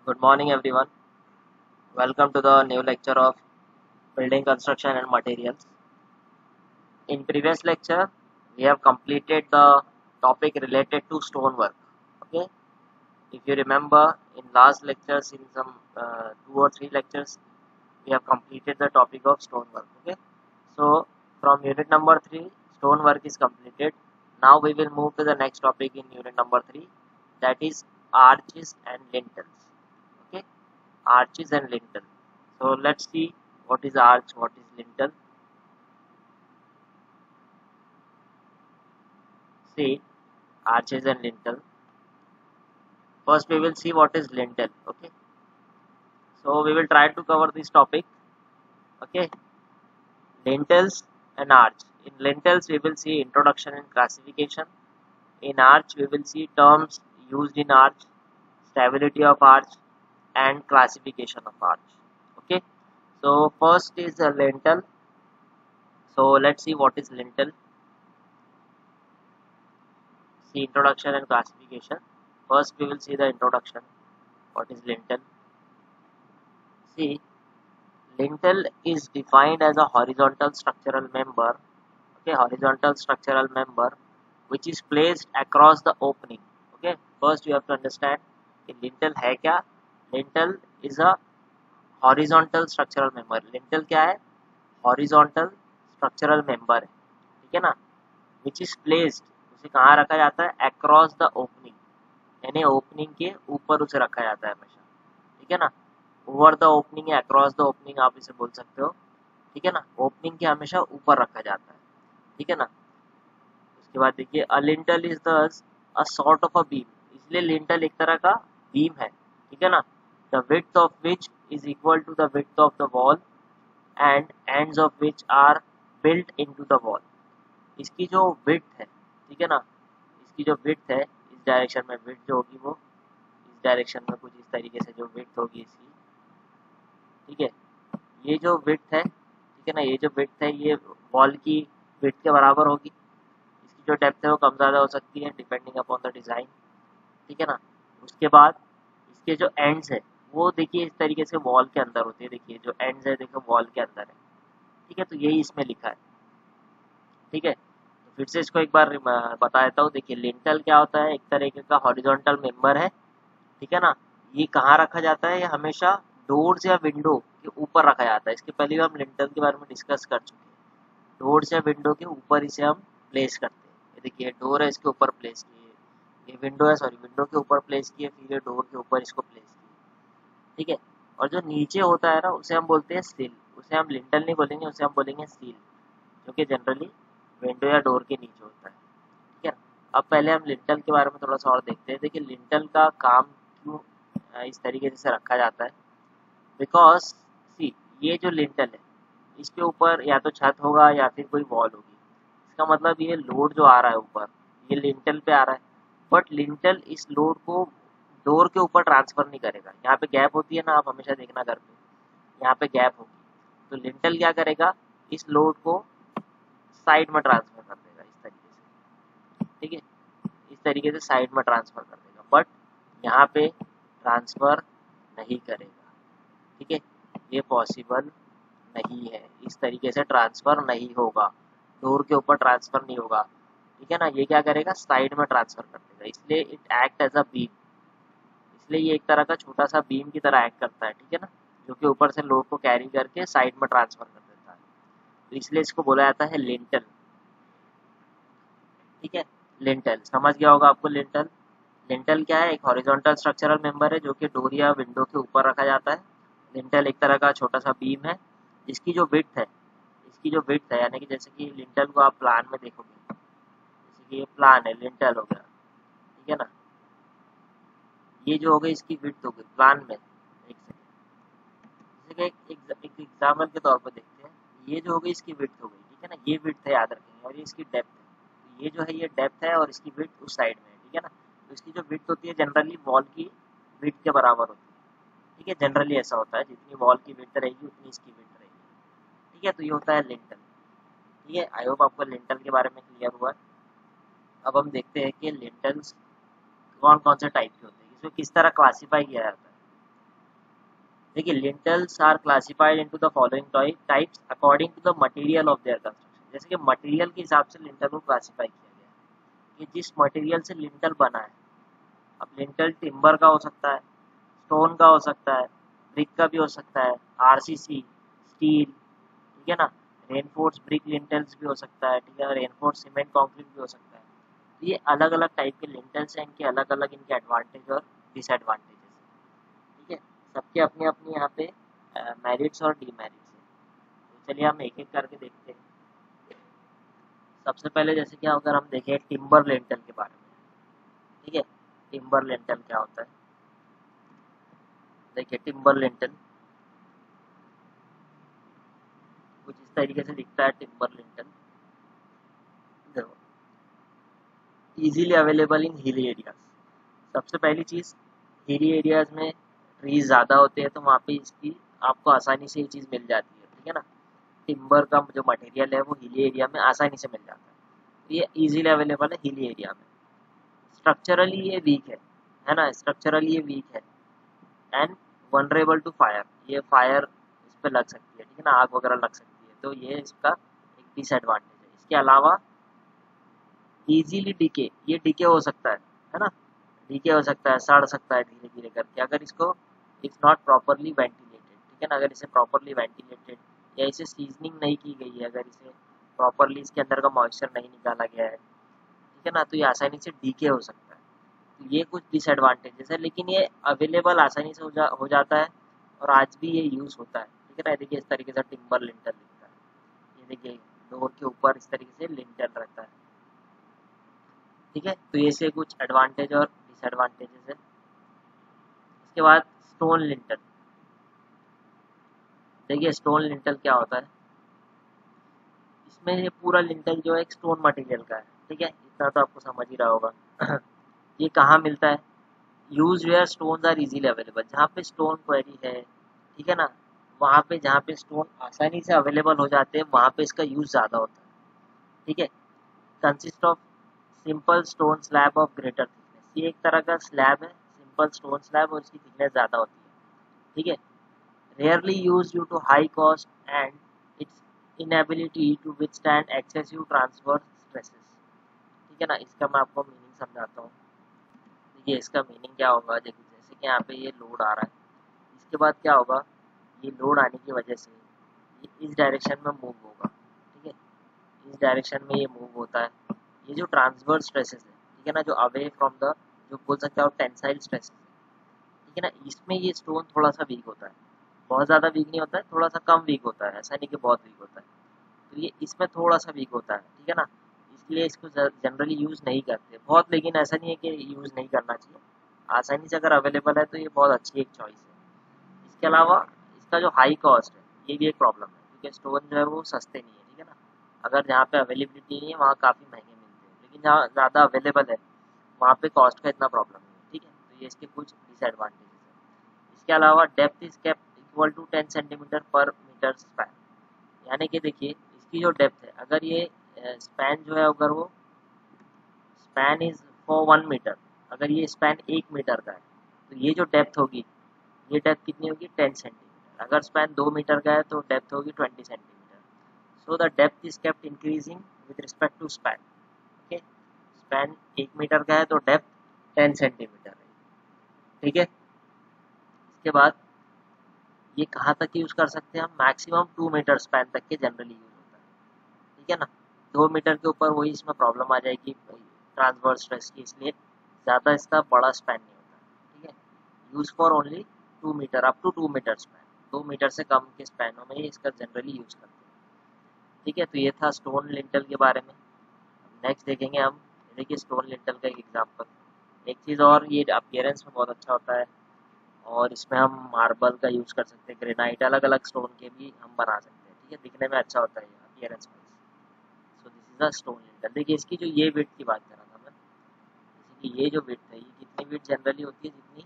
Good morning, everyone. Welcome to the new lecture of Building Construction and Materials. In previous lecture, we have completed the topic related to stonework. Okay, if you remember, in last lectures, in some 2 or 3 lectures, we have completed the topic of stonework. Okay, so from unit number 3, stonework is completed. Now we will move to the next topic in unit number 3, that is arches and lintels. Okay, arches and lintel. So let's see what is arch, what is lintel. See, arches and lintel. First we will see what is lintel. Okay, so we will try to cover this topic. Okay, lintels and arch. In lintels we will see introduction and classification. In arch we will see terms used in arch, stability of arch, and classification of arch. Okay, so first is a lintel. So let's see what is lintel. See introduction and classification. First we will see the introduction. What is lintel? See, lintel is defined as a horizontal structural member. Okay, horizontal structural member which is placed across the opening. Okay, first you have to understand कि lintel है क्या? Lintel is a horizontal structural member. Lintel क्या है? Horizontal structural member है, ठीक है ना? Which is placed, उसे कहाँ रखा जाता है? Across the opening, यानी ओपनिंग के ऊपर उसे रखा जाता है हमेशा, ठीक है ना? ओवर द ओपनिंग या अक्रॉस द ओपनिंग आप इसे बोल सकते हो, ठीक है ना? ओपनिंग के हमेशा ऊपर रखा जाता है, ठीक है ना? उसके बाद देखिए अ lintel is thus a sort of a beam, इसलिए लिंटल एक तरह का बीम है, ठीक है ना? The width of which is equal to the width of the wall and ends of which are built into the wall. इसकी जो विड्थ है, ठीक है ना, इसकी जो विड्थ है, इस डायरेक्शन में विड्थ जो होगी वो इस डायरेक्शन में कुछ इस तरीके से जो विड्थ होगी इसकी, ठीक है, ये जो विड्थ है, ठीक है ना, ये जो विड्थ है ये वॉल की विड्थ के बराबर होगी। इसकी जो डेप्थ है वो कम ज़्यादा हो सकती है डिपेंडिंग अपॉन द डिज़ाइन, ठीक है ना? उसके बाद इसके जो एंड्स है वो देखिए इस तरीके से वॉल के अंदर होते हैं। देखिए जो एंड्स है देखो वॉल के अंदर है, ठीक है, तो यही इसमें लिखा है, ठीक है। तो फिर से इसको एक बार बता देता हूँ। देखिए लिंटल क्या होता है? एक तरीके का हॉरिजॉन्टल मेंबर है, ठीक है ना? ये कहाँ रखा जाता है? ये हमेशा डोर्स या विंडो के ऊपर रखा जाता है। इसके पहले भी हम लिंटल के बारे में डिस्कस कर चुके हैं। डोर्स या विंडो के ऊपर इसे हम प्लेस करते हैं। ये देखिए डोर है, इसके ऊपर प्लेस किए, ये विंडो है, सॉरी विंडो के ऊपर प्लेस किए, फिर ये डोर के ऊपर इसको प्लेस किए, ठीक है। और जो नीचे होता है ना उसे हम बोलते हैं सील, उसे हम लिंटल नहीं बोलेंगे, उसे हम बोलेंगे सील, जो कि जनरली विंडो या डोर के नीचे होता है, ठीक है। अब पहले हम लिंटल के बारे में थोड़ा सा और देखते हैं। देखिए लिंटल का काम क्यों इस तरीके से रखा जाता है? बिकॉज सी, ये जो लिंटल है इसके ऊपर या तो छत होगा या फिर कोई वॉल होगी। इसका मतलब ये लोड जो आ रहा है ऊपर ये लिंटल पे आ रहा है, बट लिंटल इस लोड को डोर के ऊपर ट्रांसफर नहीं करेगा। यहाँ पे गैप होती है ना, आप हमेशा देखना घर पे, यहाँ पे गैप होगी, तो लिंटल क्या करेगा? इस लोड को साइड में ट्रांसफर कर देगा इस तरीके से, ठीक है, इस तरीके से साइड में ट्रांसफर कर देगा, बट यहाँ पे ट्रांसफर नहीं करेगा, ठीक है, ये पॉसिबल नहीं है। इस तरीके से ट्रांसफर नहीं होगा, डोर के ऊपर ट्रांसफर नहीं होगा, ठीक है ना? ये क्या करेगा? साइड में ट्रांसफर कर देगा, इसलिए it act as a beam, इसलिए ये एक तरह का छोटा सा बीम की तरह एक्ट करता है, ठीक है ना, जो कि ऊपर से लोड को कैरी करके साइड में ट्रांसफर कर देता है, तो इसलिए इसको बोला जाता है लिंटल, ठीक है। लिंटल समझ गया होगा आपको। लिंटल, लिंटल क्या है? एक हॉरिजॉन्टल स्ट्रक्चरल मेंबर है जो कि डोर या विंडो के ऊपर रखा जाता है। लिंटल एक तरह का छोटा सा बीम है जिसकी जो विड्थ है, इसकी जो विड्थ है, यानी कि जैसे कि लिंटल को आप प्लान में देखोगे, जैसे कि ये प्लान है, लिंटल हो गया, ठीक है ना, ये जो हो गई इसकी विड्थ हो गई प्लान में। एक सेकंड, जैसे कि एक एग्जाम्पल के तौर पर देखते हैं, ये जो हो गई इसकी विड्थ हो गई, ठीक है ना, ये विड्थ है याद रखेंगे, और ये इसकी डेप्थ है। तो ये जो है ये डेप्थ है और इसकी विड्थ उस साइड में है, ठीक है ना। तो इसकी जो विड्थ होती है जनरली वॉल की विड्थ के बराबर होती है, ठीक है, जनरली ऐसा होता है, जितनी वॉल की विड्थ रहेगी उतनी इसकी विड्थ रहेगी, ठीक है। तो ये होता है लिंटल, ठीक है। आई होप आपको लिंटल के बारे में क्लियर हुआ है। अब हम देखते हैं कि लिंटल्स कौन कौन से टाइप के होते हैं, इसमें किस तरह क्लासीफाई किया जाता है। देखिए lintels are classified into the following types according to the material of their construction. जैसे कि मटेरियल के हिसाब से लिंटल को क्लासिफाई किया गया है कि जिस मटेरियल से लिंटल बना है। अब लिंटल टिम्बर का हो सकता है, स्टोन का हो सकता है, ब्रिक का भी हो सकता है, आरसीसी, स्टील, ठीक है ना, रेनफोर्स ब्रिक लिंटल्स भी हो सकता है, ठीक है, रेनफोर्स सीमेंट कंक्रीट भी हो सकता है। तो ये अलग अलग टाइप के लिंटल्स हैं, इनके अलग अलग इनके एडवांटेज और डिसएडवांटेजेस हैं, ठीक है। सबके अपने अपने यहाँ पे मेरिट्स और डीमेरिट्स हैं। तो चलिए हम एक एक करके देखते हैं। सबसे पहले जैसे कि अगर हम देखें टिम्बर लिंटल के बारे में, ठीक है, टिम्बर लिंटल क्या होता है। देखिए टिम्बर लिंटल कुछ इस तरीके से दिखता है। टिम्बर लिंटल देखो easily available in hilly areas. सबसे पहली चीज़, हिली एरियाज में ट्रीज ज़्यादा होते हैं तो वहाँ पे इसकी आपको आसानी से ये चीज़ मिल जाती है, ठीक है ना। टिम्बर का जो मटेरियल है वो हिली एरिया में आसानी से मिल जाता है, तो ये इजीली अवेलेबल है हिली एरिया में। स्ट्रक्चरली ये वीक है ना, स्ट्रक्चरली ये वीक है एंड वनरेबल टू फायर। ये फायर इस पर लग सकती है, ठीक है ना, आग वगैरह लग सकती है, तो ये इसका एक डिसएडवांटेज है। इसके अलावा इजीली डिके, ये डिके हो सकता है ना, डिके हो सकता है, सड़ सकता है धीरे धीरे करके अगर इसको इट्स नॉट प्रॉपरली वेंटिलेटेड, ठीक है ना। अगर इसे प्रॉपरली वेंटिलेटेड या इसे सीजनिंग नहीं की गई है, अगर इसे प्रॉपरली इसके अंदर का मॉइस्चर नहीं निकाला गया है, ठीक है ना, तो ये आसानी से डीके हो सकता है। तो ये कुछ डिसएडवांटेजेस है, लेकिन ये अवेलेबल आसानी से हो जाता है और आज भी ये यूज़ होता है, ठीक है ना। देखिए इस तरीके से टिम्बर लिंटल दिखता है, ये देखिए डोर के ऊपर इस तरीके से लिंटल रहता है, ठीक है। तो ये से कुछ एडवांटेज और डिसएडवांटेजेस है। इसके बाद स्टोन लिंटल। देखिए स्टोन लिंटल क्या होता है, इसमें ये पूरा लिंटल जो है एक स्टोन मटेरियल का है, ठीक है, इतना तो आपको समझ ही रहा होगा। ये कहाँ मिलता है, use where stones are easily available. जहाँ पे स्टोन क्वेरी है, ठीक है ना, वहाँ पे जहाँ पे स्टोन आसानी से अवेलेबल हो जाते हैं वहाँ पे इसका यूज ज़्यादा होता है, ठीक है। Consist of simple stone slab of greater thickness. ये एक तरह का स्लैब है, सिंपल स्टोन स्लैब, और इसकी थिकनेस ज़्यादा होती है, ठीक है। Rarely use due to high cost and its inability to withstand excessive transverse stresses, ठीक है ना। इसका मैं आपको मीनिंग समझाता हूँ। देखिए इसका मीनिंग क्या होगा, देखिए जैसे कि यहाँ पे ये लोड आ रहा है, इसके बाद क्या होगा, ये लोड आने की वजह से ये इस डायरेक्शन में मूव होगा, ठीक है, इस डायरेक्शन में ये मूव होता है। ये जो ट्रांसवर्स स्ट्रेसेस है, ठीक है ना, जो अवे फ्रॉम द, जो बोल सकते हो टेंसाइल स्ट्रेसेस, ठीक है ना, इसमें ये स्टोन थोड़ा सा वीक होता है। बहुत ज़्यादा वीक नहीं होता है, थोड़ा सा कम वीक होता है, ऐसा नहीं कि बहुत वीक होता है। तो ये इसमें थोड़ा सा वीक होता है, ठीक है ना, इसलिए इसको जनरली यूज़ नहीं करते बहुत, लेकिन ऐसा नहीं है कि यूज़ नहीं करना चाहिए। आसानी से अगर अवेलेबल है तो ये बहुत अच्छी एक चॉइस है। इसके अलावा इसका जो हाई कॉस्ट है ये भी एक प्रॉब्लम है, क्योंकि स्टोन जो है वो सस्ते नहीं है, ठीक है ना। अगर जहाँ पे अवेलेबिलिटी नहीं है वहाँ काफ़ी महंगे मिलते हैं, लेकिन जहाँ ज़्यादा अवेलेबल है वहाँ पे कॉस्ट का इतना प्रॉब्लम नहीं है, ठीक है। तो ये इसके कुछ डिसएडवांटेजेस हैं। इसके अलावा depth is kept equal to 10 centimetre per metre span. यानी कि देखिए इसकी जो डेप्थ है, अगर ये स्पैन जो है, अगर वो स्पैन इज फॉर 1 मीटर, अगर ये स्पैन 1 मीटर का है, तो ये जो डेप्थ होगी, ये डेप्थ कितनी होगी, 10 सेंटीमीटर। अगर स्पैन 2 मीटर का है तो डेप्थ होगी 20 centimetre. So the depth is kept increasing with respect to span, okay. Span 1 metre का है तो डेप्थ 10 सेंटीमीटर है, ठीक है। इसके बाद ये कहाँ तक यूज़ कर सकते हैं हम, मैक्सिमम 2 मीटर स्पैन तक के जनरली यूज़ होता है, ठीक है ना। 2 मीटर के ऊपर वही इसमें प्रॉब्लम आ जाएगी ट्रांसवर्स स्ट्रेस की, इसलिए ज़्यादा इसका बड़ा स्पैन नहीं होता, ठीक है। Use for only 2 metre, up to 2 metre span, 2 metre से कम के स्पैनों में इसका जनरली यूज़ करते हैं, ठीक है। तो ये था स्टोन लिंटल के बारे में। नेक्स्ट देखेंगे हम, देखिए स्टोन लिंटल का एक एग्जाम्पल। एक चीज़ और, ये अपीयरेंस में बहुत अच्छा होता है और इसमें हम मार्बल का यूज़ कर सकते हैं, ग्रेनाइट, अलग अलग स्टोन के भी हम बना सकते हैं, ठीक है। दिखने में अच्छा होता है ये appearance wise. So this is the stone lintel. देखिए इसकी जो ये विड्थ की बात कर रहा था मैं, जैसे कि ये जो विड्थ है, ये कितनी विड्थ जनरली होती है, जितनी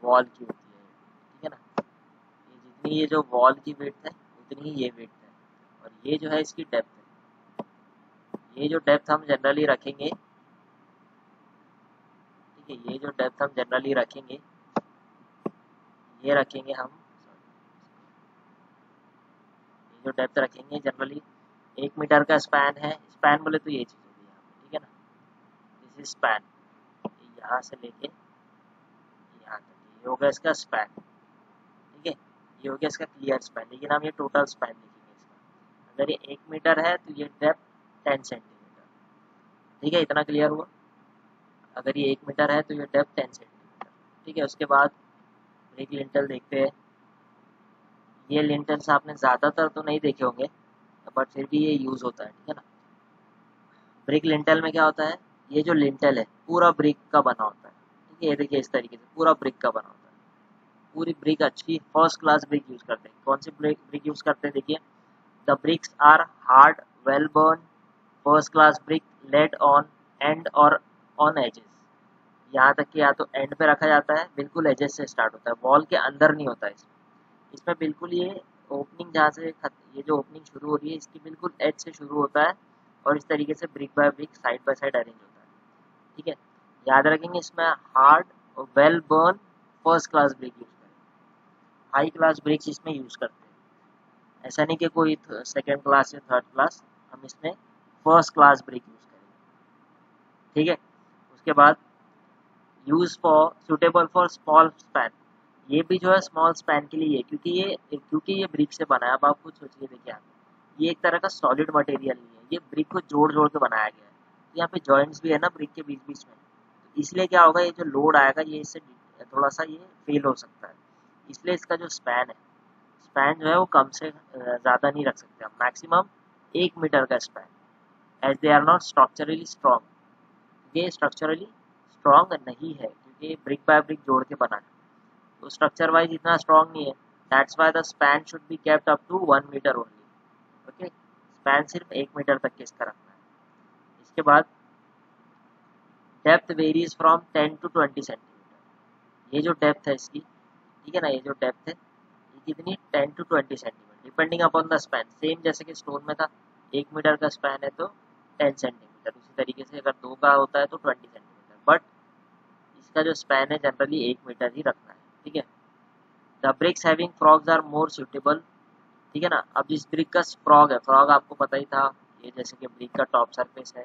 वॉल की होती है, ठीक है ना। ये जितनी ये जो वॉल की विड्थ है उतनी ही ये विड्थ है, और ये जो है इसकी डेप्थ है। ये जो डेप्थ हम जनरली रखेंगे, ठीक है, ये जो डेप्थ हम जनरली रखेंगे, ये रखेंगे हम जो डेप्थ रखेंगे जनरली 1 मीटर का स्पैन है, स्पैन बोले तो ये चीज़ होगी यहाँ पे, ठीक है ना, दिस इज स्पैन, यहाँ से लेके यहाँ तक ये हो गया इसका स्पैन, ठीक है, ये हो गया इसका क्लियर स्पैन, लेकिन हम ये टोटल स्पैन देखेंगे इसका। अगर ये 1 मीटर है तो ये डेप्थ 10 सेंटीमीटर, ठीक है, इतना क्लियर हुआ। अगर ये 1 मीटर है तो ये डेप्थ 10 सेंटीमीटर, ठीक है। उसके बाद ब्रिक लिंटल देखते हैं। ये लिंटल्स आपने ज़्यादातर तो नहीं देखे होंगे, बट फिर भी ये यूज़ होता है, ठीक है ना। ब्रिक लिंटल में क्या होता है, ये जो लिंटल है पूरा ब्रिक का बना होता है, ठीक है, ये देखिए इस तरीके से पूरा ब्रिक का बना होता है, पूरी ब्रिक अच्छी फर्स्ट क्लास ब्रिक यूज़ करते हैं। कौन सी ब्रिक यूज़ करते हैं, देखिए, the bricks are hard well burn first class brick laid on end or on edges, यहाँ तक कि या तो एंड पे रखा जाता है, बिल्कुल एजेस से स्टार्ट होता है, वॉल के अंदर नहीं होता है इसमें बिल्कुल ये ओपनिंग जहाँ से ये जो ओपनिंग शुरू हो रही है इसकी बिल्कुल एज से शुरू होता है, और इस तरीके से brick by brick side by side arrange होता है, ठीक है। याद रखेंगे इसमें हार्ड और well burn first class brick use करें, हाई क्लास ब्रिक्स इसमें यूज़ करते हैं, ऐसा नहीं कि कोई सेकेंड क्लास या थर्ड क्लास, हम इसमें फर्स्ट क्लास ब्रिक यूज़ करेंगे, ठीक है। उसके बाद use for suitable for small span, ये भी जो है स्मॉल स्पैन के लिए है, क्योंकि ये ब्रिक से बना है। अब आप खुद सोचिए, देखिए आप, ये एक तरह का सॉलिड मटेरियल नहीं है, ये ब्रिक को जोड़ जोड़ के बनाया गया है, तो यहाँ पे जॉइंट्स भी है ना ब्रिक के बीच बीच में, तो इसलिए क्या होगा, ये जो लोड आएगा ये इससे थोड़ा सा ये फेल हो सकता है, इसलिए इसका जो स्पैन है, स्पैन जो है वो कम से ज़्यादा नहीं रख सकते हम, मैक्सिमम 1 मीटर का span, as they are not structurally strong, ये स्ट्रक्चरली स्ट्रॉन्ग नहीं है क्योंकि ब्रिक बाय ब्रिक जोड़ के बना है, तो स्ट्रक्चर वाइज इतना स्ट्रॉन्ग नहीं है, that's why the span should be kept up to 1 metre only, okay, span सिर्फ 1 मीटर तक के इसका रखना है। इसके बाद depth varies from 10 to 20 centimetre, ये जो डेप्थ है इसकी, ठीक है ना, ये जो डेप्थ है ये कितनी 10 to 20 centimetre depending upon the span, same जैसे कि स्टोन में था 1 मीटर का स्पैन है तो 10 सेंटीमीटर, उसी तरीके से अगर 2 का होता है तो 20 सेंटीमीटर, बट इसका जो स्पैन है जनरली 1 मीटर ही रखना है, ठीक है। The bricks having frogs are more suitable, ठीक है ना। अब जिस ब्रिक का फ्रॉग है, फ्रॉग आपको पता ही था, ये जैसे कि ब्रिक का टॉप सरफेस है,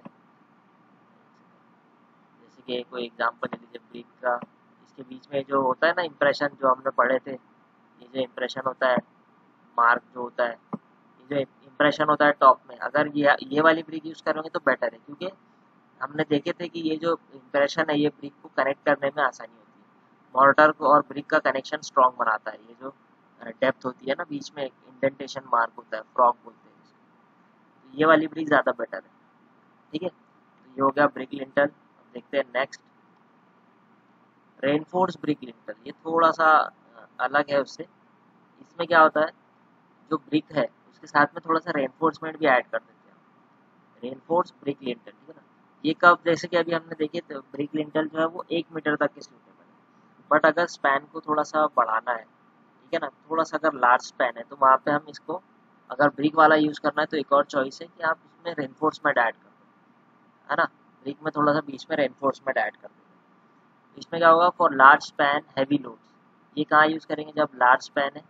जैसे कि कोई एग्जांपल ले लीजिए ब्रिक का, इसके बीच में जो होता है ना इम्प्रेशन, जो हमने पढ़े थे, ये जो इम्प्रेशन होता है, मार्क जो होता है, ये जो इम्प्रेशन होता है टॉप में, अगर ये वाली ब्रिक यूज़ करोगे तो बेटर है, क्योंकि हमने देखे थे कि ये जो इम्प्रेशन है ये ब्रिक को कनेक्ट करने में आसानी होती है, मॉर्टर को और ब्रिक का कनेक्शन स्ट्रॉन्ग बनाता है, ये जो डेप्थ होती है ना बीच में, एक इंडेंटेशन मार्क होता है, फ्रॉग बोलते हैं इसको, तो ये वाली ब्रिक ज़्यादा बेटर है, ठीक है। तो ये हो गया ब्रिक लिंटल। अब देखते हैं नेक्स्ट, रेनफोर्स ब्रिक लिंटल, ये थोड़ा सा अलग है उससे, इसमें क्या होता है, जो ब्रिक है उसके साथ में थोड़ा सा रेनफोर्समेंट भी ऐड कर देते हैं, रेनफोर्स ब्रिक लिंटल, ठीक है ना। ये कब, जैसे कि अभी हमने देखे तो ब्रिक लिंटल जो है वो 1 मीटर तक के सूटेबल है, बट अगर स्पैन को थोड़ा सा बढ़ाना है, ठीक है ना, थोड़ा सा अगर लार्ज स्पैन है तो वहाँ पे हम इसको, अगर ब्रिक वाला यूज़ करना है तो एक और चॉइस है कि आप इसमें रेनफोर्समेंट ऐड कर दो, है ना, ब्रिक में थोड़ा सा बीच में रेनफोर्समेंट ऐड कर दो। इसमें क्या होगा, for large span heavy loads, ये कहाँ यूज़ करेंगे, जब लार्ज स्पैन है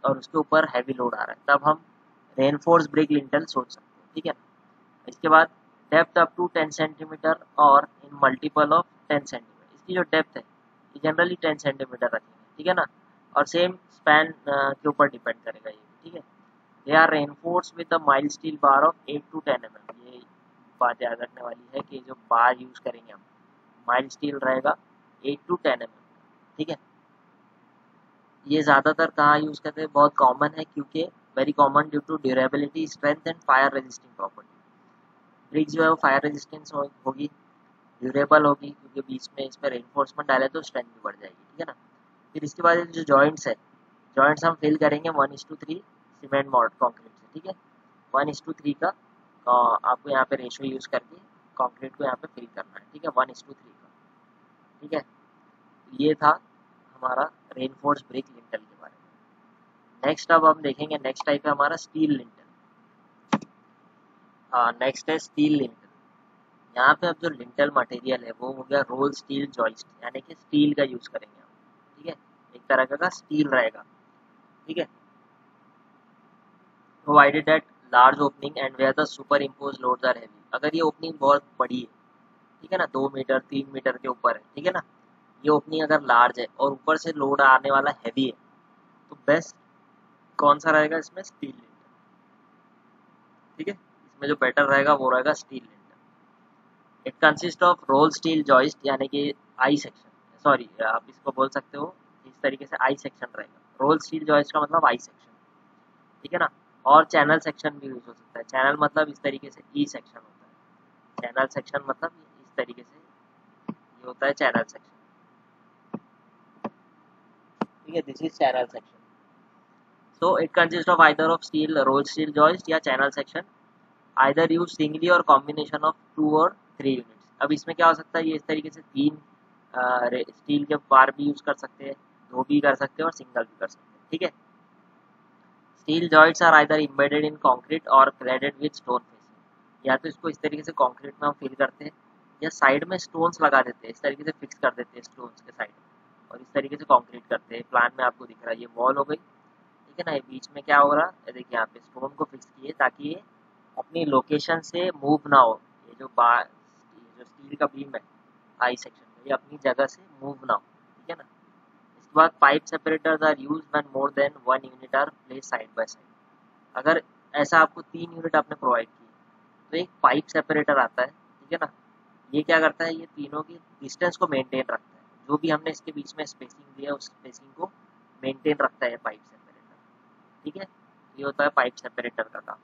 और उसके ऊपर हैवी लोड आ रहा है तब हम रेनफोर्स ब्रिक लिंटल सोच सकते हैं, ठीक है ना। इसके बाद डेप्थ अप टू 10 सेंटीमीटर और इन मल्टीपल ऑफ 10 सेंटीमीटर, इसकी जो डेप्थ है ये जनरली 10 सेंटीमीटर रखेंगे, ठीक है ना, और सेम स्पैन के ऊपर डिपेंड करेगा ये, ठीक है। They are reinforce with the mild steel bar of 8 to 10 mm, ये बात याद रखने वाली है कि जो बार यूज़ करेंगे हम माइल्ड स्टील रहेगा 8 to 10 mm, ठीक है। ये ज़्यादातर कहाँ यूज़ करते हैं, बहुत कॉमन है, क्योंकि very common due to durability, strength and fire resisting property, brick जो है वो फायर रेजिस्टेंस होगी, ड्यूरेबल होगी, क्योंकि बीच में इसमें रेनफोर्समेंट डाले तो स्ट्रेंथ भी बढ़ जाएगी, ठीक है ना। फिर इसके बाद जो जॉइंट्स है, जॉइंट्स हम फिल करेंगे 1:3 सीमेंट मॉड कॉन्क्रीट से, ठीक है, 1:3 का आपको यहाँ पे रेशियो यूज़ करके कॉन्क्रीट को यहाँ पे फिल करना है, ठीक है, 1:3 का, ठीक है। ये था हमारा रेनफोर्स ब्रिक लिंटल के बारे में। नेक्स्ट अब हम देखेंगे, नेक्स्ट टाइप है हमारा स्टील लिंटल। नेक्स्ट है स्टील लिंटल। यहाँ पे अब जो लिंटल मटेरियल है वो हो गया रोल स्टील जॉइस्ट, यानी कि स्टील का यूज़ करेंगे हम, ठीक है, एक तरह का स्टील रहेगा, ठीक है। Provided that large opening and where the super impose loads are heavy. अगर ये ओपनिंग बहुत बड़ी है, ठीक है ना, 2 मीटर 3 मीटर के ऊपर है, ठीक है ना, ये ओपनिंग अगर लार्ज है और ऊपर से लोड आने वाला हैवी है, तो बेस्ट कौन सा रहेगा इसमें? Steel lintel. ठीक है, इसमें जो बेटर रहेगा वो रहेगा steel lintel. It consist of role steel joist, यानी कि आई सेक्शन, सॉरी आप इसको बोल सकते हो इस तरीके से, आई सेक्शन रहेगा। रोल स्टील जॉइस्ट का मतलब आई सेक्शन, ठीक है ना। और चैनल सेक्शन भी यूज हो सकता है। चैनल मतलब इस तरीके से ई सेक्शन होता है। चैनल सेक्शन मतलब इस तरीके से ये होता है चैनल सेक्शन, ठीक है, this is channel section. So it consist of either of steel roll steel joist या channel section, either use singly और कॉम्बिनेशन ऑफ 2 और 3 यूनिट्स। अब इसमें क्या हो सकता है, ये इस तरीके से 3 स्टील के बार भी यूज कर सकते हैं, 2 भी कर सकते हैं और सिंगल भी कर सकते हैं, ठीक है। Steel joints are either embedded in concrete और क्लैडेड विद स्टोन फेसिंग। या तो इसको इस तरीके से कंक्रीट में हम फिल करते हैं, या साइड में स्टोन्स लगा देते हैं, इस तरीके से फिक्स कर देते हैं स्टोन्स के साइड में, और इस तरीके से कंक्रीट करते हैं। प्लान में आपको दिख रहा है ये वॉल हो गई, ठीक है ना। ये बीच में क्या हो रहा है, देखिए यहाँ पे स्टोन को फिक्स किए ताकि ये अपनी लोकेशन से मूव ना हो। ये जो स्टील का बीम है आई सेक्शन में, ये अपनी जगह से मूव ना हो, ठीक है ना। इसके बाद pipe separators are used when more than 1 unit are placed side by side. अगर ऐसा आपको 3 यूनिट आपने प्रोवाइड किए, तो एक पाइप सेपरेटर आता है, ठीक है ना। ये क्या करता है, ये तीनों की डिस्टेंस को मेंटेन रखता है। जो भी हमने इसके बीच में स्पेसिंग दिया है उस स्पेसिंग को मेंटेन रखता है पाइप सेपरेटर, ठीक है। ये होता है पाइप सेपरेटर का काम,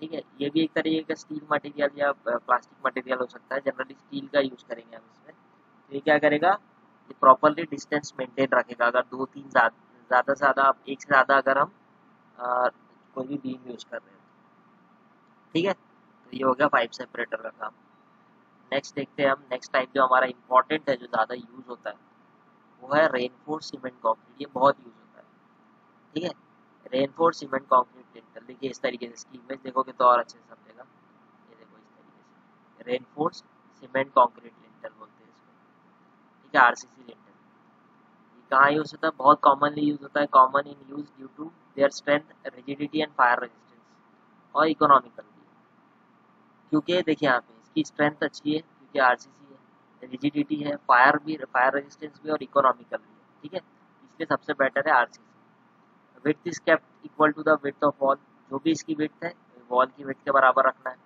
ठीक है। ये भी एक तरीके का स्टील मटेरियल या प्लास्टिक मटेरियल हो सकता है, जनरली स्टील का यूज करेंगे हम इसमें। तो ये क्या करेगा, ये प्रॉपरली डिस्टेंस मेंटेन रखेगा। अगर 2-3 ज़्यादा से ज़्यादा, एक से ज़्यादा अगर हम कोई भी बीम यूज कर रहे हैं, ठीक है। तो ये हो गया पाइप सेपरेटर का काम। नेक्स्ट देखते हैं हम, नेक्स्ट टाइप जो हमारा इंपॉर्टेंट है, जो ज़्यादा यूज होता है, वो है रेनफोर्स सीमेंट कंक्रीट। ये बहुत यूज होता है, ठीक है। रेनफोर्स सीमेंट कंक्रीट लिंटर, देखिए इस तरीके से, इसकी इमेज देखोगे तो और अच्छे से समझेगा। ये देखो इस तरीके से रेनफोर्स सीमेंट कंक्रीट लिंटर बोलते हैं इसको, ठीक है, आरसीसी लिंटर। ये कहाँ यूज होता है? बहुत कॉमनली यूज होता है, common in use due to their strength, rigidity and fire resistance, और इकोनॉमिकल भी, क्योंकि देखिए यहाँ पे इसकी स्ट्रेंथ अच्छी है क्योंकि आरसीसी है, रिजिडिटी है, फायर रेजिस्टेंस भी और इकोनॉमिकल भी है, ठीक है। इसलिए सबसे बेटर है RCC. Width is kept equal to the width of wall, जो भी इसकी विड्थ है वॉल की विड्थ के बराबर रखना है।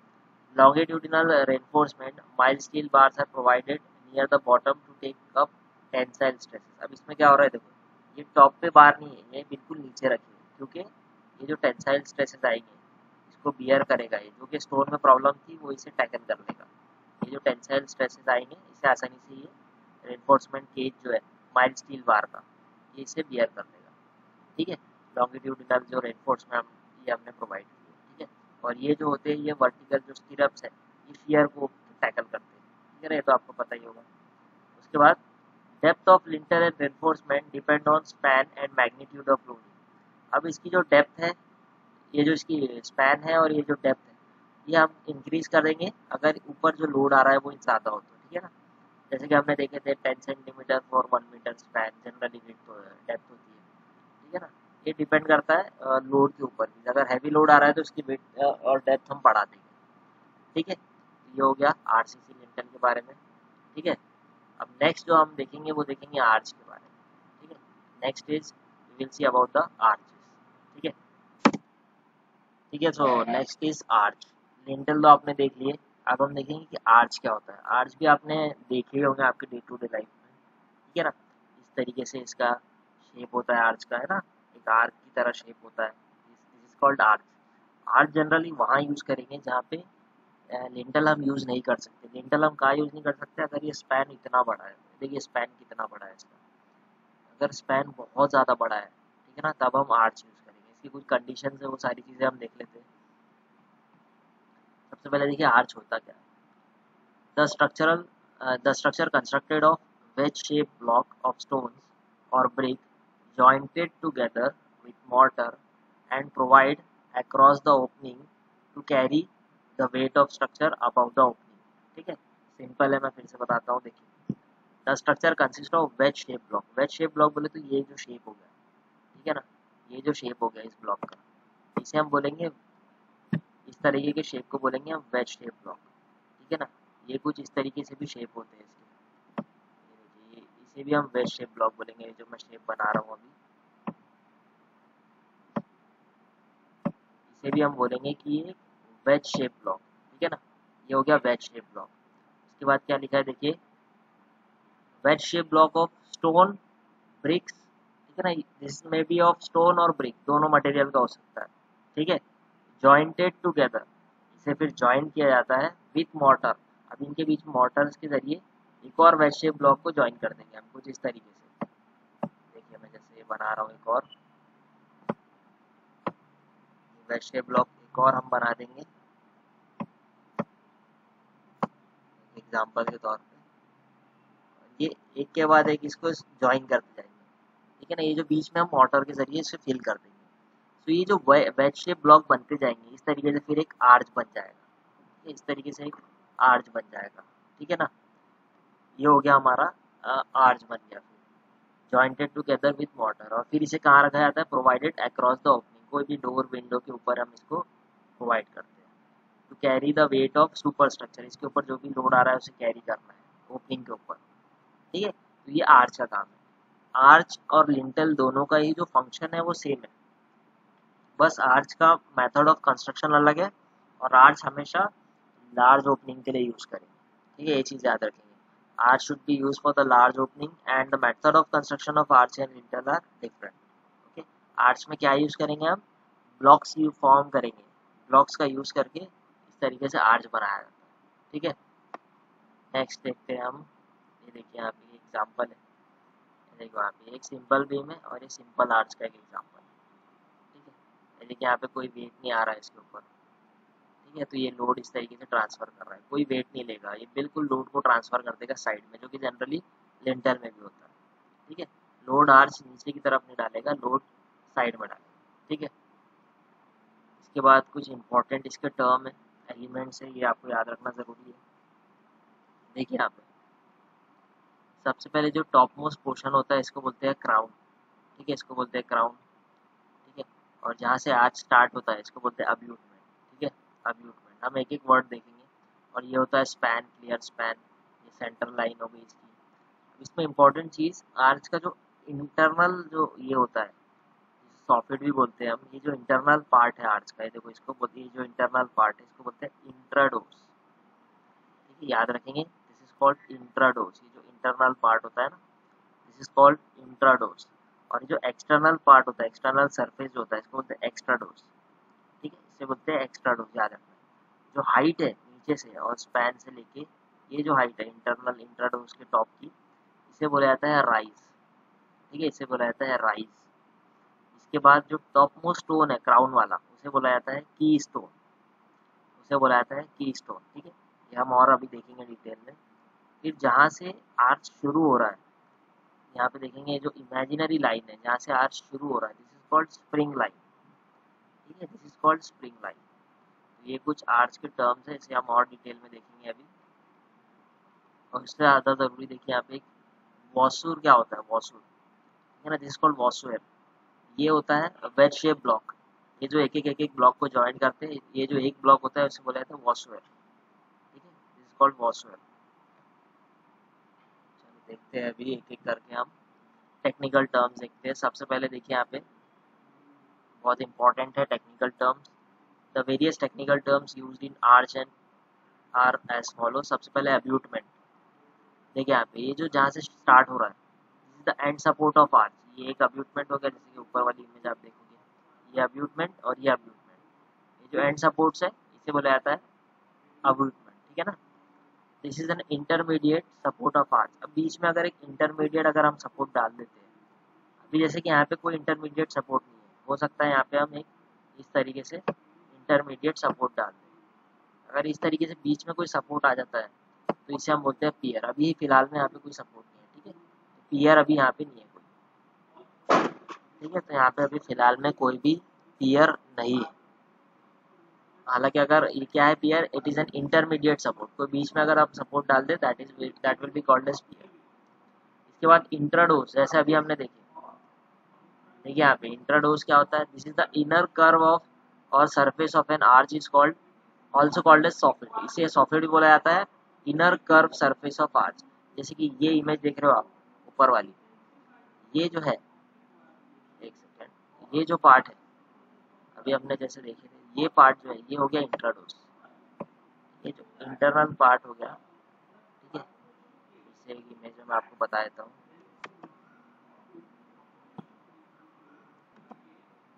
Longitudinal reinforcement, mild steel bars are provided near the bottom to take up tensile stresses. अब इसमें क्या हो रहा है, देखो ये टॉप पे बार नहीं है, ये बिल्कुल नीचे रखी है, क्योंकि ये जो टेंसाइल स्ट्रेसेस आएंगे इसको बियर करेगा। ये जो कि स्टोन में प्रॉब्लम थी वो इसे टैकल कर लेगा। ये जो टेंसाइल स्ट्रेसेस आएंगे इसे आसानी से ये रेनफोर्समेंट केज जो है माइल्ड स्टील बार का, ये इसे बियर कर लेगा, ठीक है। लॉन्गिट्यूडिनल जो रेनफोर्समेंट ये हमने प्रोवाइड किया, ठीक है। और ये जो होते हैं, ये वर्टिकल जो स्टिरप्स है, ये शियर को टैकल करते हैं, ठीक है, ये तो आपको पता ही होगा। उसके बाद depth of lintel and reinforcement depend on span and magnitude of loading. अब इसकी जो डेप्थ है, ये जो इसकी स्पैन है और ये जो डेप्थ है, ये हम इंक्रीज करेंगे अगर ऊपर जो लोड आ रहा है वो ज़्यादा हो तो, ठीक है ना। जैसे कि हमने देखे थे 10 centimetre for 1 metre span generally depth होती है, ठीक है ना। ये डिपेंड करता है लोड के ऊपर भी, अगर हैवी लोड आ रहा है तो उसकी विड्थ और डेप्थ हम बढ़ा देंगे, ठीक है। ये हो गया आरसीसी लिंटल के बारे में, ठीक है। अब नेक्स्ट जो हम देखेंगे वो देखेंगे आर्च के बारे में, ठीक है। Next is we will see about the arches, ठीक है, ठीक है। So next is arch. Lintel तो आपने देख लिए, अब हम देखेंगे कि आर्च क्या होता है। आर्च भी आपने देखे ही होंगे आपके डे टू डे लाइफ में, ठीक है ना। इस तरीके से इसका शेप होता है आर्च का, है ना, एक आर्क की तरह शेप होता है, this is called arch. Arch generally वहाँ यूज़ करेंगे जहाँ पे लिंटल हम यूज़ नहीं कर सकते। लिंटल हम कहाँ यूज़ नहीं कर सकते, अगर ये स्पैन इतना बड़ा है, देखिए स्पैन कितना बड़ा है इसका, अगर स्पैन बहुत ज़्यादा बड़ा है, ठीक है ना, तब हम आर्च यूज़ करेंगे। इसकी कुछ कंडीशन है, वो सारी चीज़ें हम देख लेते हैं। सबसे पहले देखिए आर्च होता क्या है। The structure constructed of wedge shaped block of stones or brick jointed together with mortar and provide across the opening to carry the weight of structure above the opening, ठीक है। सिंपल है, मैं फिर से बताता हूँ, देखिए the structure consist of ways shape block. Veg shape block बोले तो ये जो शेप हो गया, ठीक है ना, ये जो शेप हो गया इस ब्लॉक का, इसे हम बोलेंगे, इस तरीके के शेप को बोलेंगे हम वेज शेप ब्लॉक, ठीक है ना। ये कुछ इस तरीके से भी शेप होते हैं इसके, ये देखिए, इसे भी हम वेज शेप ब्लॉक बोलेंगे, जो मैं शेप बना रहा हूँ अभी, इसे भी हम बोलेंगे कि ये वेज शेप ब्लॉक, ठीक है ना। ये हो गया वेज शेप ब्लॉक। उसके बाद क्या लिखा है देखिए, wedge shape block of stone, bricks, ठीक है ना, दिस में बी ऑफ स्टोन और ब्रिक, दोनों मटेरियल का हो सकता है, ठीक है। जॉइंटेड टुगेदर, इसे फिर जॉइन किया जाता है विथ मॉर्टर। अब इनके बीच मॉर्टर्स के जरिए एक और वेज शेप ब्लॉक को जॉइन कर देंगे हम कुछ इस तरीके से। देखिए मैं जैसे ये बना रहा हूँ एक और वेज शेप ब्लॉक, एक और हम बना देंगे एग्जाम्पल के तौर पे। ये एक के बाद एक इसको ज्वाइन करते जाएंगे, ठीक है ना। ये जो बीच में हम मॉर्टर के जरिए इसे फिल कर देंगे, तो ये जो वेज शेप ब्लॉक बनते जाएंगे इस तरीके से, फिर एक आर्च बन जाएगा, इस तरीके से एक आर्च बन जाएगा, ठीक है ना। ये हो गया हमारा आर्च बन गया, जॉइंटेड टुगेदर विथ मॉर्टर। और फिर इसे कहाँ रखा जाता है, प्रोवाइडेड अक्रॉस द ओपनिंग, कोई भी डोर विंडो के ऊपर हम इसको प्रोवाइड करते हैं to carry the weight of super structure, इसके ऊपर जो भी लोड आ रहा है उसे कैरी करना है ओपनिंग के ऊपर, ठीक है। तो ये आर्च का काम है। आर्च और लिंटल दोनों का ही जो फंक्शन है वो सेम है, बस आर्च का मेथड ऑफ कंस्ट्रक्शन अलग है, और आर्च हमेशा लार्ज ओपनिंग के लिए यूज करेंगे, ठीक है, ये चीज याद रखेंगे। Arch should be use for the large opening and the method of construction of arch and lintel are different, okay. Arch में क्या यूज करेंगे हम, ब्लॉक्स यू फॉर्म करेंगे, ब्लॉक्स का यूज करके इस तरीके से आर्च बनाया जाता है, ठीक है। नेक्स्ट देखते हैं हम, ये देखिए यहाँ पे एग्जाम्पल है, देखो यहाँ पे एक सिंपल बीम है और ये सिंपल आर्च का एक एग्जाम्पल है, ठीक है। ये देखिए यहाँ पे कोई वेट नहीं आ रहा है इसके ऊपर, ठीक है, तो ये लोड इस तरीके से ट्रांसफर कर रहा है, कोई वेट नहीं लेगा, ये बिल्कुल लोड को ट्रांसफर कर देगा साइड में, जो कि जनरली लिंटल में भी होता है, ठीक है। लोड आर्च नीचे की तरफ नहीं डालेगा, लोड साइड में डालेगा, ठीक है। इसके बाद कुछ इंपॉर्टेंट इसके टर्म है, एलिमेंट्स है, ये आपको याद रखना ज़रूरी है। देखिए यहाँ पे सबसे पहले जो टॉप मोस्ट पोर्शन होता है इसको बोलते हैं क्राउन, ठीक है, इसको बोलते हैं क्राउन, ठीक है। और जहाँ से आर्च स्टार्ट होता है इसको बोलते हैं अब्यूटमेंट, ठीक है, अब्यूटमेंट। हम एक एक वर्ड देखेंगे। और ये होता है स्पैन, क्लियर स्पैन, ये सेंटर लाइन हो गई इसकी। इसमें इंपॉर्टेंट चीज़, आर्च का जो इंटरनल जो ये होता है, सॉकेट भी बोलते हैं हम, ये जो इंटरनल पार्ट है आर्च का, ये देखो इसको बोलते हैं, जो इंटरनल पार्ट है इसको बोलते हैं इंट्राडोस, ठीक है, याद रखेंगे, दिस इज कॉल्ड इंट्राडोस। ये जो इंटरनल पार्ट होता है ना, दिस इज कॉल्ड इंट्राडोस। और जो एक्सटर्नल पार्ट होता है, एक्सटर्नल सरफेस जो होता है, इसको बोलते हैं एक्स्ट्राडोस, ठीक है, इसे बोलते हैं एक्स्ट्राडोस, याद रखना। जो हाइट है नीचे से और स्पैन से लेके ये जो हाइट है इंटरनल इंट्राडोस के टॉप की, इसे बोला जाता है राइज, ठीक है, इसे बोला जाता है राइज। इसके बाद जो टॉप मोस्ट स्टोन है क्राउन वाला, उसे बोला जाता है की स्टोन, उसे बोला जाता है की स्टोन, ठीक है। ये हम और अभी देखेंगे डिटेल में। फिर जहाँ से आर्च शुरू हो रहा है, यहाँ पे देखेंगे जो इमेजिनरी लाइन है जहाँ से आर्च शुरू हो रहा है, this is called spring line, ठीक है, this is called spring line. तो ये कुछ आर्च के टर्म्स है, इसे हम और डिटेल में देखेंगे अभी। और इससे ज़्यादा ज़रूरी देखिए यहाँ पे एक वॉसूर क्या होता है, वॉसूर, ठीक है ना, दिस इज कॉल्ड वॉसूर। ये होता है वेज शेप ब्लॉक, ये जो एक एक ब्लॉक को ज्वाइन करते हैं, ये जो एक ब्लॉक होता है उसे बोला जाता है वॉसूर, ठीक है, दिस इज कॉल्ड वॉसूर। चलो देखते हैं अभी एक एक करके हम टेक्निकल टर्म्स देखते हैं। सबसे पहले देखिए यहाँ पे बहुत इंपॉर्टेंट है technical terms, the various technical terms used in arch and are as follow. सबसे पहले अब्यूटमेंट, देखिए यहाँ पे ये जो जहाँ से स्टार्ट हो रहा है, this is the end support of arch, ये एक अब्यूटमेंट हो गया, जैसे कि ऊपर वाली इमेज आप देखोगे, ये अब्यूटमेंट और ये अब्यूटमेंट, ये जो एंड सपोर्ट्स है इसे बोला जाता है अब्यूटमेंट, ठीक है ना। This is an intermediate support of arch. अब बीच में अगर एक इंटरमीडिएट अगर हम सपोर्ट डाल देते हैं, अभी जैसे कि यहाँ पे कोई इंटरमीडिएट सपोर्ट नहीं है, हो सकता है यहाँ पे हम एक इस तरीके से इंटरमीडिएट सपोर्ट डाल दें। अगर इस तरीके से बीच में कोई सपोर्ट आ जाता है तो इसे हम बोलते हैं पियर। अभी फिलहाल में यहाँ पे कोई सपोर्ट नहीं है, ठीक है, तो पियर अभी यहाँ पे नहीं है कोई, ठीक है, तो यहाँ पे अभी फिलहाल में कोई भी पियर नहीं है। हालांकि अगर ये क्या है pier, it is an intermediate support, कोई बीच में अगर आप सपोर्ट डाल दे that will be called as pier. इसके बाद इंट्राडोस, जैसे अभी हमने देखिए, देखिए यहाँ पे इंट्राडोस क्या होता है, this is the inner curve of और surface of an arch is called also called as soffit. इसे सॉफिट भी बोला जाता है, inner curve surface of arch. जैसे कि ये इमेज देख रहे हो आप ऊपर वाली, ये जो है, एक सेकेंड, ये जो पार्ट है अभी हमने जैसे देखे थे, ये पार्ट जो है ये हो गया इंट्राडोस, ये जो इंटरनल पार्ट हो गया, ठीक है। इसे एक इमेज में मैं आपको बता देता हूँ।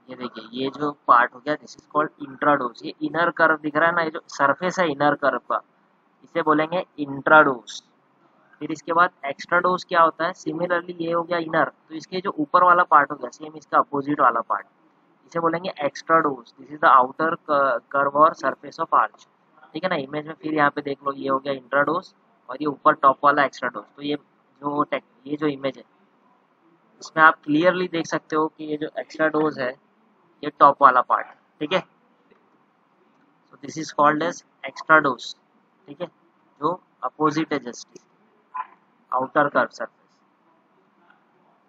ये देखिए, ये जो पार्ट हो गया दिस इज कॉल्ड इंट्राडोस। ये इनर कर्व दिख रहा है ना, ये जो सरफेस है इनर कर्व का, इसे बोलेंगे इंट्राडोस। फिर इसके बाद एक्स्ट्रा डोज क्या होता है, सिमिलरली ये हो गया इनर, तो इसके जो ऊपर वाला पार्ट हो गया सेम इसका अपोजिट वाला पार्ट, इसे बोलेंगे extra dose. This is the outer curve और सरफेस ऑफ आर्च, ठीक है ना। इमेज में फिर यहाँ पे देख लो, ये हो गया इंट्राडोज और ये ऊपर टॉप वाला एक्स्ट्रा डोज। तो ये जो इमेज है इसमें आप क्लियरली देख सकते हो कि ये जो एक्स्ट्रा डोज है ये टॉप वाला पार्ट, ठीक है। So this is called as extrados, ठीक है, जो अपोजिट है जस्ट आउटर कर्व सरफेस।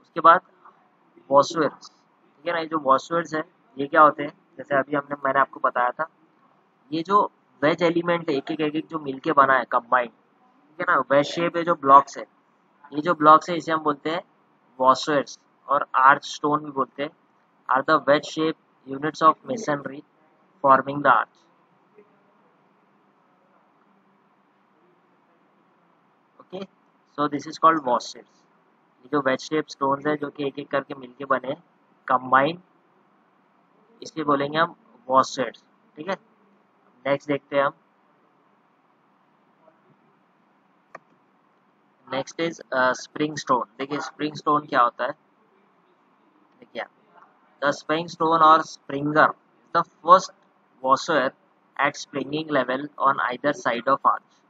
उसके बाद वॉस्वेल्स, ठीक है ना। ये जो वॉस्वेल्स है ये क्या होते हैं, जैसे अभी मैंने आपको बताया था, ये जो वेज एलिमेंट है एक एक जो मिलके बना है कंबाइंड, ठीक है ना, वेज शेप है जो ब्लॉक्स है, ये जो ब्लॉक्स है इसे हम बोलते हैं वॉस्वेल्स, और आर्च स्टोन भी बोलते हैं, are the wedge shape units of masonry forming the arch. Okay, so this is called voussoirs. ये जो वेज शेप स्टोन्स है जो कि एक एक करके मिलके बने कंबाइंड, इसलिए बोलेंगे हम वॉस्वेल्स, ठीक है। नेक्स्ट देखते हैं हम, नेक्स्ट इज स्प्रिंग स्टोन। देखिए स्प्रिंग स्टोन क्या होता है, देखिए द स्प्रिंग स्टोन और springer the first voussoir at springing level on either side of arch.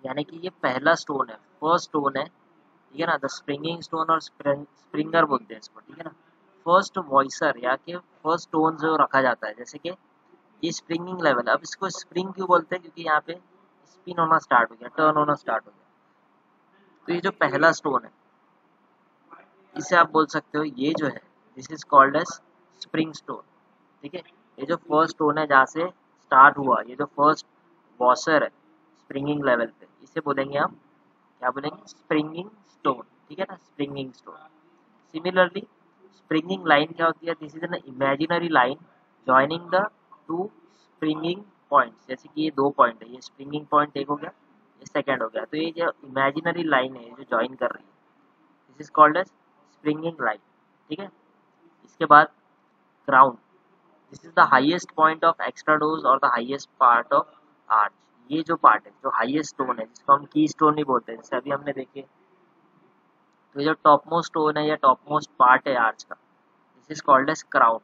यानी कि ये पहला स्टोन है, फर्स्ट स्टोन है, ठीक है ना। द स्प्रिंगिंग स्टोन और स्प्रिंगर बोलते हैं इसको, ठीक है ना। फर्स्ट वॉइसर या कि फर्स्ट स्टोन जो रखा जाता है, जैसे कि ये स्प्रिंगिंग लेवल, अब इसको स्प्रिंग क्यों बोलते हैं, क्योंकि यहाँ पे स्पिन होना स्टार्ट हो गया, टर्न होना स्टार्ट हो गया। तो ये जो पहला स्टोन है इसे आप बोल सकते हो, ये जो है this is called as spring stone, ठीक है। ये जो फर्स्ट स्टोन है जहाँ से स्टार्ट हुआ, ये जो फर्स्ट वॉशर है स्प्रिंगिंग लेवल पे, इसे बोलेंगे हम क्या बोलेंगे, स्प्रिंगिंग स्टोन, ठीक है ना, springing stone. Similarly springing line क्या होती है, this is an imaginary line joining the two springing points. जैसे कि ये दो पॉइंट है, ये स्प्रिंगिंग पॉइंट एक हो गया, ये सेकेंड हो गया, तो ये जो इमेजिनरी लाइन है जो ज्वाइन कर रही है this is called as springing line, ठीक है। इसके बाद crown, this is the highest point of extrados और the highest part of arch. ये जो पार्ट है जो हाईएस्ट स्टोन है जिसको हम की स्टोन नहीं बोलते, जैसे अभी हमने देखे, तो ये जो टॉप मोस्ट स्टोन है या टॉप मोस्ट पार्ट है आर्च का, this is called as crown.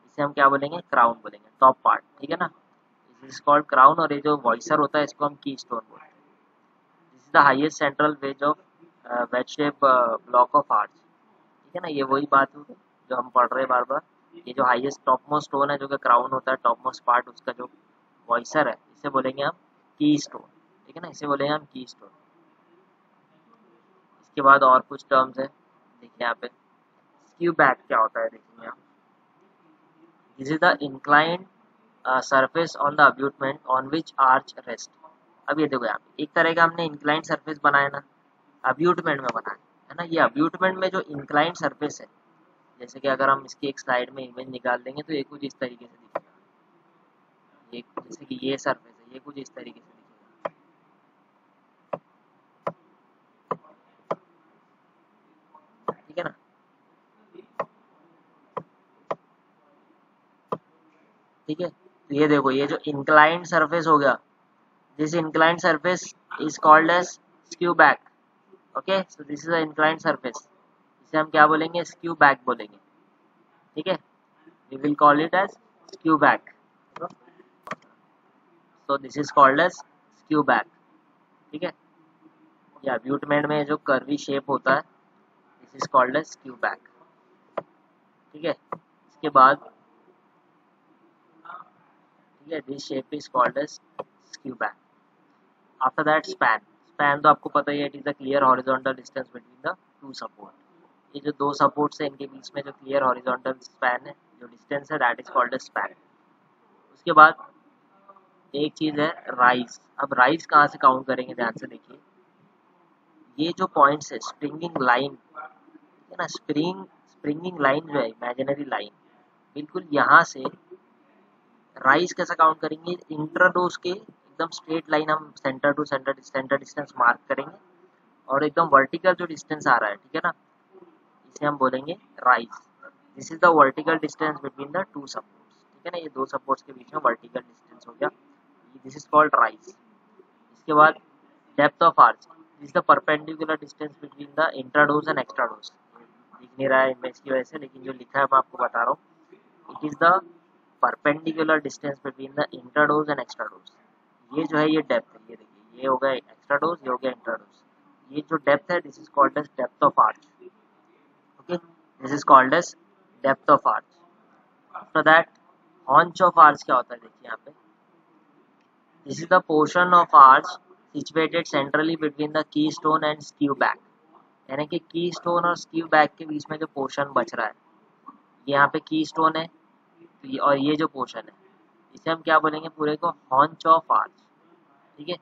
इसे हम क्या बोलेंगे, क्राउन बोलेंगे, टॉप पार्ट, ठीक है ना। दिस इज कॉल्ड क्राउन, और ये जो वॉइसर होता है इसको हम की स्टोन बोलते हैं। This is the highest central ways of ways shape block of arch, ठीक है ना। ये वही बात हुई जो हम पढ़ रहे हैं बार बार, ये जो हाईएस्ट टॉप मोस्ट स्टोन है जो कि क्राउन होता है, टॉप मोस्ट पार्ट उसका जो वॉइसर है, इसे बोलेंगे हम की स्टोन, ठीक है ना, इसे बोलेंगे हम की स्टोन। इसके बाद और कुछ टर्म्स है, देखिए यहाँ पे स्क्यू बैक क्या होता है, देखेंगे आप, this is the inclined surface on the abutment on which arch rest. अब ये देखो यहाँ पे एक तरह का हमने इंक्लाइंड सरफेस बनाया ना, अब्यूटमेंट में बनाया है ना। ये अब्यूटमेंट में जो इंक्लाइंड सरफेस है, जैसे कि अगर हम इसकी एक साइड में इमेज निकाल देंगे तो ये कुछ इस तरीके से दिखेगा, ये जैसे कि ये सरफेस है, ये कुछ इस तरीके से दिखेगा, ठीक है ना। ठीक है, तो ये देखो ये जो इंक्लाइंड सरफेस हो गया, this inclined surface is called as skew back. Okay, so this is a inclined surface, इसे हम क्या बोलेंगे, स्क्यू बैक बोलेंगे, ठीक है। We will call it as skew back, so this is called as skew back, ठीक है। या अब्यूटमेंट में जो कर्वी शेप होता है this is called as skew back, ठीक है। इसके बाद ठीक है, this shape is called as skew back. After that span, span तो आपको पता ही है, it is the clear horizontal distance between the two support. ये जो दो सपोर्ट्स है इनके बीच में जो क्लियर हॉरिजॉन्टल स्पैन है, जो डिस्टेंस है, that is called as span. उसके बाद एक चीज़ है राइज। अब राइज कहाँ से काउंट करेंगे, ध्यान से देखिए, ये जो पॉइंट्स है स्प्रिंगिंग लाइन है ना, स्प्रिंगिंग लाइन जो है इमेजिनरी लाइन, बिल्कुल यहाँ से राइज कैसा काउंट करेंगे, इंटरडोज के एकदम स्ट्रेट लाइन हम centre to centre distance mark करेंगे, और एकदम वर्टिकल जो डिस्टेंस आ रहा है, ठीक है ना, इसे हम बोलेंगे rise. This is the vertical distance between the to supports, ठीक है ना, ये दो सपोर्ट्स के बीच में वर्टिकल डिस्टेंस हो गया, दिस इज कॉल्ड राइज। इसके बाद depth of arch, this is the perpendicular distance between the intrados and extrados. दिख नहीं रहा है इमेज की वजह से, लेकिन जो लिखा है मैं आपको बता रहा हूँ, it is the perpendicular distance between the intrados and extrados. ये जो है ये डेप्थ है, ये देखिए, ये हो गया एक्स्ट्राडोज, ये हो गया इंट्राडोज। ये जो डेप्थ है this is called as depth of arch. Okay, this is called as depth of arch. After that haunch of arch क्या होता है, देखिए यहाँ पे, this is the portion of arch situated centrally between the key stone and skew back, यानी कि की stone और स्क्यू बैक के बीच में जो पोर्शन बच रहा है, ये यहाँ पे की स्टोन है, और ये जो पोर्शन है इसे हम क्या बोलेंगे, पूरे को हॉन्च ऑफ आर्च, ठीक है,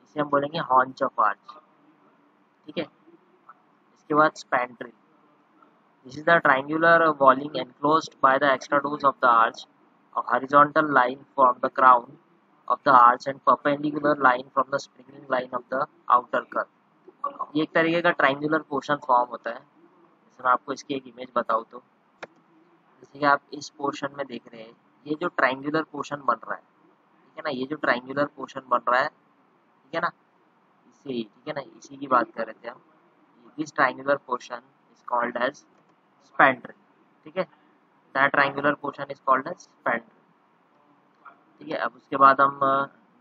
इसे हम बोलेंगे हॉन्च ऑफ आर्च, ठीक है। इसके बाद spandrel, this is the triangular walling enclosed by the extrados of the arch, a horizontal line from the crown of the arch and perpendicular line from the springing line of the outer curve। ये एक तरीके का triangular portion form होता है। जैसे मैं आपको इसकी एक इमेज बताऊँ तो, जैसे कि आप इस पोर्शन में देख रहे हैं, ये जो ट्रायंगुलर पोर्शन बन रहा है, ठीक है ना, ये जो ट्रायंगुलर पोर्शन बन रहा है, ठीक है ना, इसे ही, ठीक है ना, इसी की बात कर रहे थे हम। This triangular portion is called as spandrel, ठीक है, that triangular portion is called as spandrel, ठीक है। अब उसके बाद हम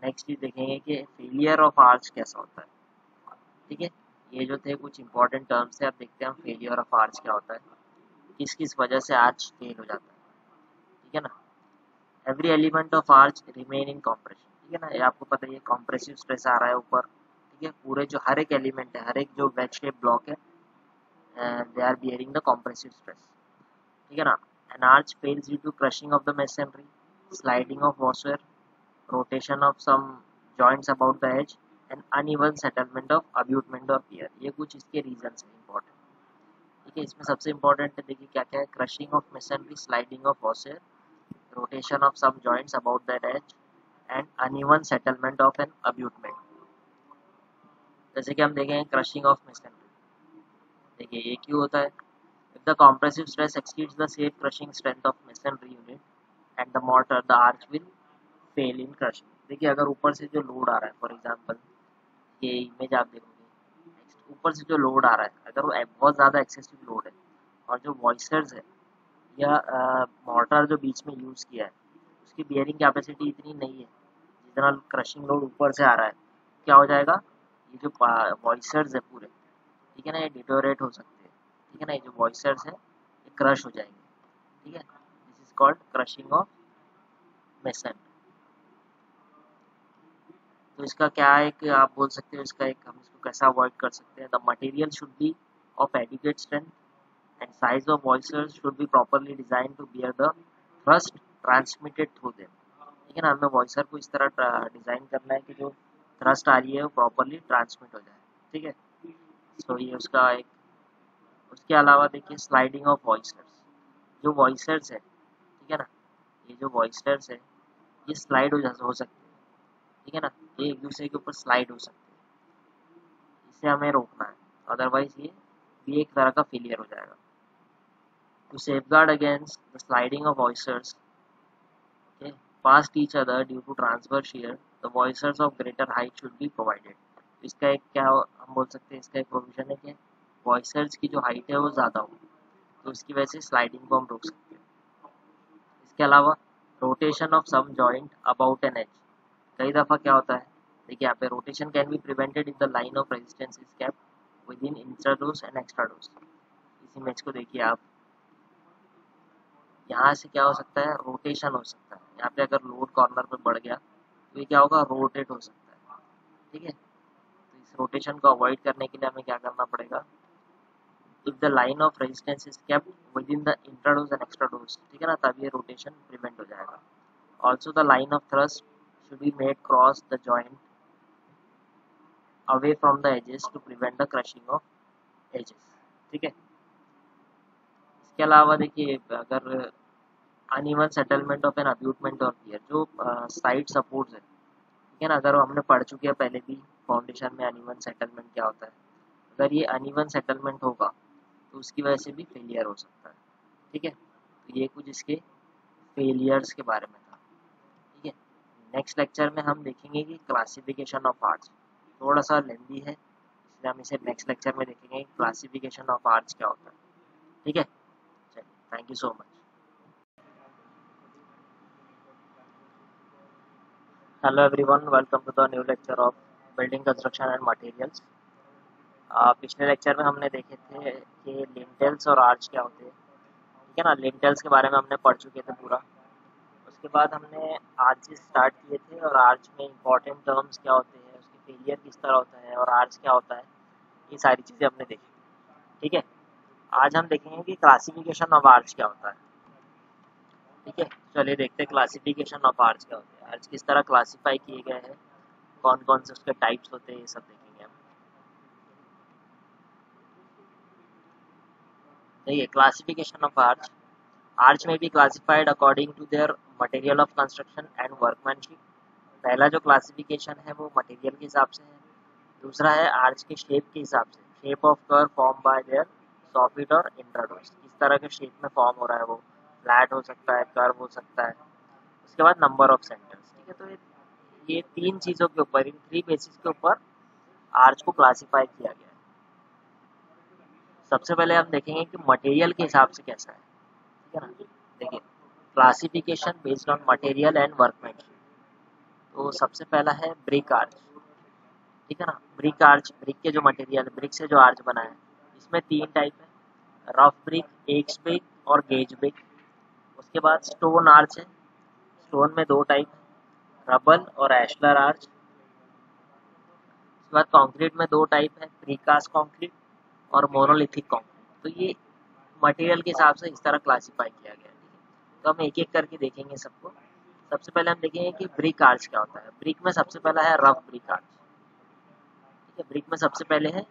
नेक्स्ट चीज देखेंगे कि फेलियर ऑफ आर्च कैसा होता है, ठीक है। ये जो थे कुछ इंपॉर्टेंट टर्म्स है, अब देखते हैं हम फेलियर ऑफ आर्च क्या होता है, किस किस वजह से आर्च फेल हो जाता है, ठीक है ना। Every element of arch remain in compression, ठीक है ना, ये आपको पता है, कॉम्प्रेसिव स्ट्रेस आ रहा है ऊपर, ठीक है, पूरे जो हर एक एलिमेंट है, हर एक जो वेज शेप ब्लॉक है, they are bearing the compressive stress, ठीक है ना। An arch fails due to crushing of the masonry, sliding of voussoir, rotation of some joints about the edge and uneven settlement of abutment or pier। ये कुछ इसके reasons हैं important, ठीक है। इसमें सबसे इंपॉर्टेंट है, देखिए क्या क्या है, crushing of masonry, sliding of voussoir, rotation of some joints about the edge and uneven settlement of an abutment. जैसे कि हम देखें क्रशिंग ऑफ मेसनरी, देखिए ये क्यों होता है, if the compressive stress exceeds the safe crushing strength of masonry unit and the mortar, the arch will fail in crushing। देखिए अगर ऊपर से जो लोड आ रहा है, फॉर एग्जांपल ये इमेज आप देखोगे, नेक्स्ट ऊपर से जो लोड आ रहा है, अगर वो बहुत ज़्यादा एक्सेसिव लोड है, और जो वॉइसर्स है या मोर्टार जो बीच में यूज़ किया है, उसकी बियरिंग कैपेसिटी इतनी नहीं है, जितना क्रशिंग लोड ऊपर से आ रहा है, क्या हो जाएगा, ये जो वॉइसर्स है पूरे, ठीक है ना, ये डिटोरेट हो सकते हैं, ठीक है ना, ये जो वॉइसर्स है ये क्रश हो जाएंगे, ठीक है, this is called crushing of mason. तो इसका क्या है कि आप बोल सकते हो, इसका एक हम इसको कैसा अवॉइड कर सकते हैं, the material should be of adequate strength and size of voussoirs should be properly design to bear the thrust transmitted through them, ठीक है ना, हमें वॉइसर को इस तरह डिजाइन करना है कि जो थ्रस्ट आ रही है वो प्रॉपरली ट्रांसमिट हो जाए, ठीक है। सो ये उसका एक, उसके अलावा देखिए स्लाइडिंग ऑफ वॉइसर्स, जो वॉइसर्स है, ठीक है ना, ये जो वॉइसर्स है ये स्लाइड हो सकते हैं, ठीक है ना, ये एक दूसरे के ऊपर स्लाइड हो सकते हैं, इसे हमें रोकना है, अदरवाइज ये भी एक तरह का फेलियर हो जाएगा। To safeguard against the sliding of voussoirs past each other due to transverse shear, the voicers of greater height should be provided। इसका एक क्या हम बोल सकते हैं, इसका एक प्रोविजन है कि वॉइसर्स की जो हाइट है वो ज़्यादा हो, तो इसकी वजह से स्लाइडिंग को हम रोक सकते हैं। इसके अलावा rotation of some joint about an edge, कई दफ़ा क्या होता है, देखिए यहाँ पे rotation can be prevented if the line of resistance is kept within intrados and extrados. इस इमेज को देखिए आप, यहाँ से क्या हो सकता है, रोटेशन हो सकता है, यहाँ पे अगर लोड कॉर्नर पे बढ़ गया तो ये क्या होगा, रोटेट हो सकता है, ठीक है। तो इस रोटेशन को अवॉइड करने के लिए हमें क्या करना पड़ेगा, if the line of resistance is kept within the intrados and extrados, ठीक है ना, तब ये रोटेशन प्रिवेंट हो जाएगा। Also the line of thrust should be made cross the joint away from the edges to prevent the crushing of edges. ठीक है, इसके अलावा देखिए अगर uneven settlement of an abutment और गियर, जो साइड सपोर्ट्स है, ठीक है ना, अगर हमने पढ़ चुके हैं पहले भी फाउंडेशन में अनइवन सेटलमेंट क्या होता है, अगर ये अनइवन सेटलमेंट होगा तो उसकी वजह से भी फेलियर हो सकता है। ठीक है, तो ये कुछ इसके फेलियर्स के बारे में था। ठीक है, नेक्स्ट लेक्चर में हम देखेंगे कि क्लासिफिकेशन ऑफ आर्ट्स, थोड़ा सा लेंदी है इसलिए हम इसे नेक्स्ट लेक्चर में देखेंगे क्लासिफिकेशन ऑफ आर्ट्स क्या होता है। ठीक है, चलिए, thank you so much. Hello everyone, welcome to the new lecture of building construction and materials. पिछले लेक्चर में हमने देखे थे कि लिंटेल्स और आर्च क्या होते हैं। ठीक है ना, लिंटेल्स के बारे में हमने पढ़ चुके थे पूरा। उसके बाद हमने आर्च स्टार्ट किए थे और आर्च में इंपॉर्टेंट टर्म्स क्या होते हैं, उसके फेलियर किस तरह होता है और आर्च क्या होता है, ये सारी चीज़ें हमने देखी। ठीक है, आज हम देखेंगे कि क्लासिफिकेशन ऑफ आर्च क्या होता है। ठीक है, चलिए देखते हैं क्लासिफिकेशन ऑफ आर्च क्या होता है, आर्च किस तरह क्लासीफाई किए गए हैं, कौन कौन से उसके टाइप्स होते हैं, ये सब देखेंगे हम। देखिए, क्लासिफिकेशन ऑफ आर्च, आर्च में be classified according to their material of construction and workmanship. पहला जो क्लासिफिकेशन है वो मटेरियल के हिसाब से है। दूसरा है आर्च के शेप के हिसाब से, shape of curve form by there soffit और इंट्राडोर्स, किस तरह के शेप में फॉर्म हो रहा है, वो फ्लैट हो सकता है, कर्व हो सकता है। उसके बाद नंबर ऑफ सेंटर्स। ठीक है, तो ये तीन चीज़ों के ऊपर, इन थ्री बेसिस के ऊपर आर्च को क्लासीफाई किया गया है। सबसे पहले हम देखेंगे कि मटेरियल के हिसाब से कैसा है। ठीक है ना, देखिए classification based on material and workmanship. तो सबसे पहला है ब्रिक आर्च। ठीक है ना, ब्रिक आर्च, ब्रिक के जो मटेरियल, ब्रिक से जो आर्च बना है, इसमें तीन टाइप है, रफ ब्रिक, एक्स ब्रिक और गेज ब्रिक। उसके बाद स्टोन आर्च है, स्टोन में दो टाइप है, रबल और एशलर आर्च। उसके बाद कंक्रीट में दो टाइप है, प्रीकास्ट कंक्रीट और मोनोलिथिक कंक्रीट। तो ये मटेरियल के हिसाब से इस तरह क्लासीफाई किया गया है। तो हम एक एक करके देखेंगे सबको। सबसे पहले हम देखेंगे कि ब्रिक आर्च क्या होता है। ब्रिक में सबसे पहला है रफ ब्रिक आर्च। ठीक है, ब्रिक में सबसे पहले है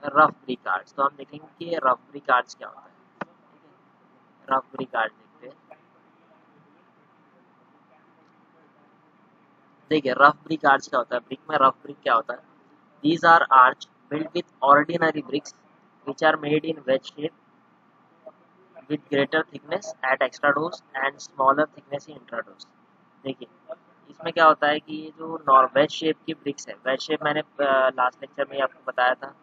रफ ब्रिक आर्च। तो हम देखेंगे कि रफ ब्रिक आर्च क्या होता है। रफ ब्रिक आर्च देखते हैं। देखिए रफ ब्रिक आर्च क्या होता है, ब्रिक में रफ ब्रिक क्या होता है। These are arch built with ordinary bricks which are made in wedge shape with greater thickness at extra dose and smaller thickness in intradose। देखिए इसमें क्या होता है कि ये जो वेज शेप की ब्रिक्स है, वेज शेप मैंने लास्ट लेक्चर में आपको बताया था,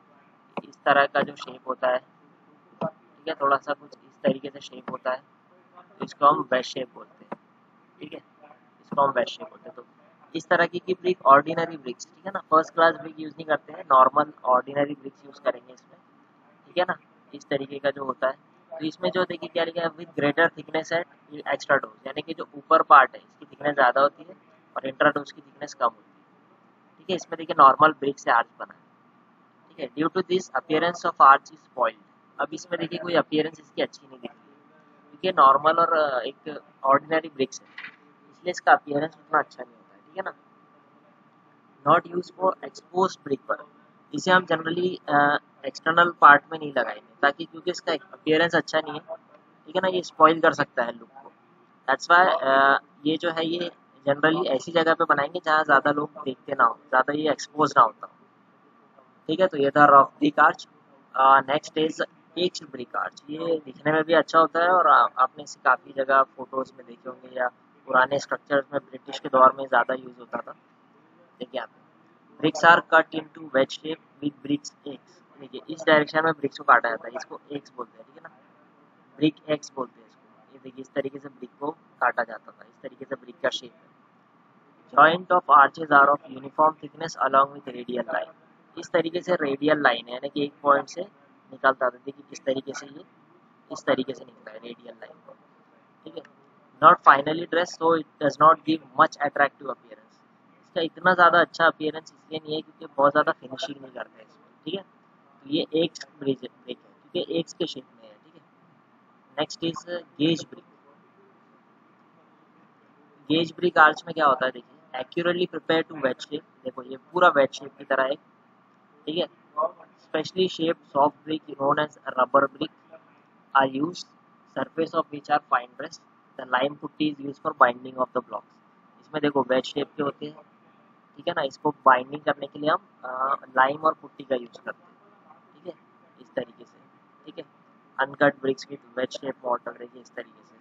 इस तरह का जो शेप होता है, ठीक है, थोड़ा सा कुछ इस तरीके से शेप होता है, तो इसको हम वेज शेप बोलते हैं। ठीक है, इसको हम वेज शेप बोलते हैं। तो इस तरह की ब्रिक ऑर्डिनरी ब्रिक्स, ठीक है ना, फर्स्ट क्लास ब्रिक यूज़ नहीं करते हैं, नॉर्मल ऑर्डिनरी ब्रिक्स यूज़ करेंगे इसमें। ठीक है ना, इस तरीके का जो होता है। तो इसमें जो देखिए क्या लिखा है, with greater thickness at extrados, यानी कि जो ऊपर पार्ट है इसकी थिकनेस ज़्यादा होती है और इंट्रा डोज की थिकनेस कम होती है। ठीक है, इसमें देखिए नॉर्मल ब्रिक से आर्च बना है। ठीक है, due to this appearance of arch is spoiled. अब इसमें देखिए कोई अपीयरेंस इसकी अच्छी नहीं दिख रही है, क्योंकि नॉर्मल और एक ऑर्डिनरी ब्रिक्स है, इसलिए इसका अपीयरेंस उतना अच्छा नहीं होता है। ठीक है ना, not use for expose brick work, इसे हम जनरली एक्सटर्नल पार्ट में नहीं लगाएंगे, ताकि क्योंकि इसका अपीयरेंस अच्छा नहीं है। ठीक है ना, ये स्पॉइल कर सकता है लुक को। दैट्स वाई ये जो है ये जनरली ऐसी जगह पे बनाएंगे जहाँ ज़्यादा लोग देखते ना हो, ज़्यादा ये एक्सपोज ना होता हो। ठीक है, तो ये था rough brick arch. Next is x brick arch. ये दिखने में भी अच्छा होता है और आपने इसे काफ़ी जगह फोटोज़ में देखे होंगे, या पुराने स्ट्रक्चर्स में ब्रिटिश के दौर में ज़्यादा यूज़ होता था। देखिए आप, bricks are cut into wedge shape with bricks axe. देखिए इस डायरेक्शन में ब्रिक्स को काटा जाता है, इसको एक्स बोलते हैं। ठीक है ना, ब्रिक एक्स बोलते हैं इसको। ये देखिए इस तरीके से ब्रिक को काटा जाता था, इस तरीके से ब्रिक का शेप है। Joint of arches are of uniform thickness along with radial line. इस तरीके से रेडियल लाइन है, यानी कि एक पॉइंट से निकलता था। देखिए किस तरीके से ये इस तरीके से निकला है रेडियल लाइन को। ठीक है, not finally dress, so it does not give much attractive appearance. इसका इतना ज़्यादा अच्छा अपीयरेंस इसलिए नहीं है क्योंकि बहुत ज़्यादा फिनिशिंग नहीं करता है इसमें। ठीक है, तो ये एक ब्रिक है क्योंकि एक्स के शेप में है। ठीक है, next is gauged brick. Gauged brick arch में क्या होता है देखिए, accurately prepare to wedge shape, देखो ये पूरा वेज शेप की तरह है, ठीक है। Specially shape soft brick known as rubber brick are use, surface of which are fine brush, the lime putty is use for binding of the blocks. इसमें देखो वेज शेप के होते हैं, ठीक है ना, इसको बाइंडिंग करने के लिए हम लाइम और पुट्टी का यूज करते हैं, ठीक है, इस तरीके से, ठीक है। Uncut bricks with wedge shape mortar, देखिए इस तरीके से,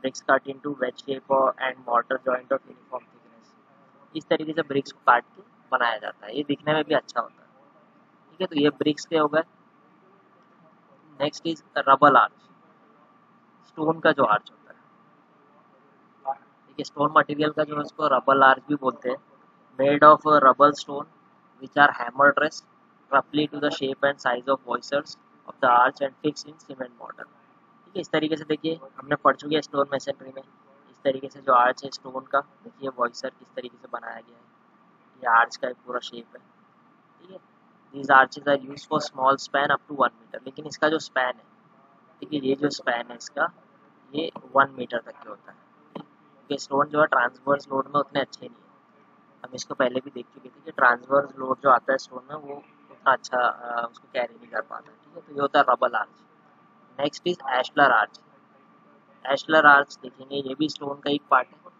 bricks cut into wedge shape and mortar joint of uniform thickness, इस तरीके से ब्रिक्स को काट के बनाया जाता है, ये दिखने में भी अच्छा होता है, ठीक है। तो ये ब्रिक्स के हो गए। Next is rubble arch, stone का जो आर्च होता है, ठीक है, स्टोन मटेरियल का जो है उसको रबल आर्च भी बोलते हैं, made of rubble stone which are hammered rest roughly to the shape and size of voisers of the arch and fixed in cement mortar, ठीक है। इस तरीके से देखिए हमने पढ़ चुके हैं स्टोन मेसनरी में, इस तरीके से जो आर्च है स्टोन का, देखिए वॉइसर किस तरीके से बनाया गया है, ये आर्च का एक पूरा शेप है, ठीक है। These arches are use for small span up to 1 metre, लेकिन इसका जो स्पैन है, ठीक है, ये जो स्पैन है इसका, ये 1 मीटर तक के होता है, क्योंकि स्टोन जो है ट्रांसवर्स लोड में उतने अच्छे नहीं है, हम इसको पहले भी देख चुके थे कि ट्रांसवर्स लोड जो आता है स्टोन में वो उतना अच्छा उसको कैरी नहीं कर पाता, ठीक है। तो ये होता है rubble arch. Next is ashlar arch, ashlar arch देखेंगे ये भी स्टोन का एक पार्ट है,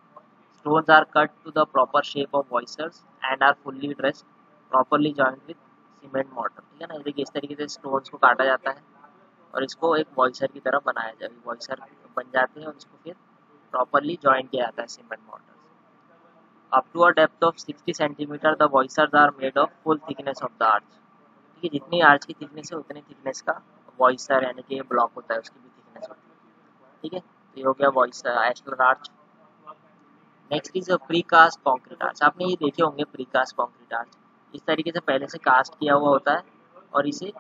stones are cut to the proper shape of voussoirs and are fully dressed properly joint with cement mortar, ठीक है ना, देखिए इस तरीके से स्टोन्स को काटा जाता है और इसको एक वॉइसर की तरह बनाया जाए, वॉइसर बन जाते हैं और इसको फिर प्रॉपरली जॉइन किया जाता है cement mortar. Up to a depth of 60 cm, the voisers are made of full thickness of the arch, ठीक है, जितनी आर्च की थिकनेस है उतनी थिकनेस का वॉइसर यानी कि ब्लॉक होता है उसकी भी थिकनेस होती है, ठीक है। तो ये हो गया voussoir ashlar arch. Next is precast concrete arch, आपने ये देखे होंगे प्री कास्ट कॉन्क्रीट आर्च, इस तरीके से पहले से कास्ट किया हुआ होता है और इसे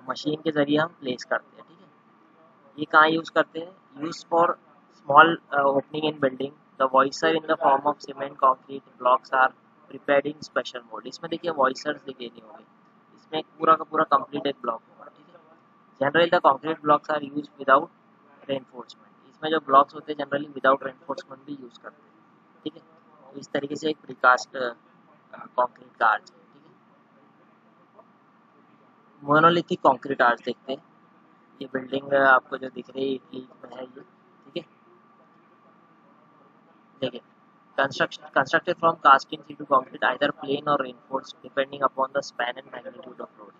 मशीन के जरिए हम प्लेस करते हैं, ठीक है। ये कहाँ यूज करते हैं, use for small opening in building, the voussoir in the form of cement concrete blocks are prepared in special mould, इसमें देखिए वॉइसर्स दिखे नहीं होंगे, इसमें एक पूरा का पूरा कंप्लीट एक ब्लॉक होगा, ठीक है। Generally the concrete blocks are use without reinforcement, इसमें जो ब्लॉक्स होते हैं जनरली विदाउट रेनफोर्समेंट भी यूज करते हैं, ठीक है। तो इस तरीके से एक प्रीकास्ट कॉन्क्रीट का आर्च है, ठीक है। मोनोलिथिक कॉन्क्रीट आर्च देखते हैं, ये बिल्डिंग आपको जो दिख रही है इटली में है ये, ठीक है। देखिए constructed from castings into concrete either plain or reinforced depending upon the span and magnitude of load,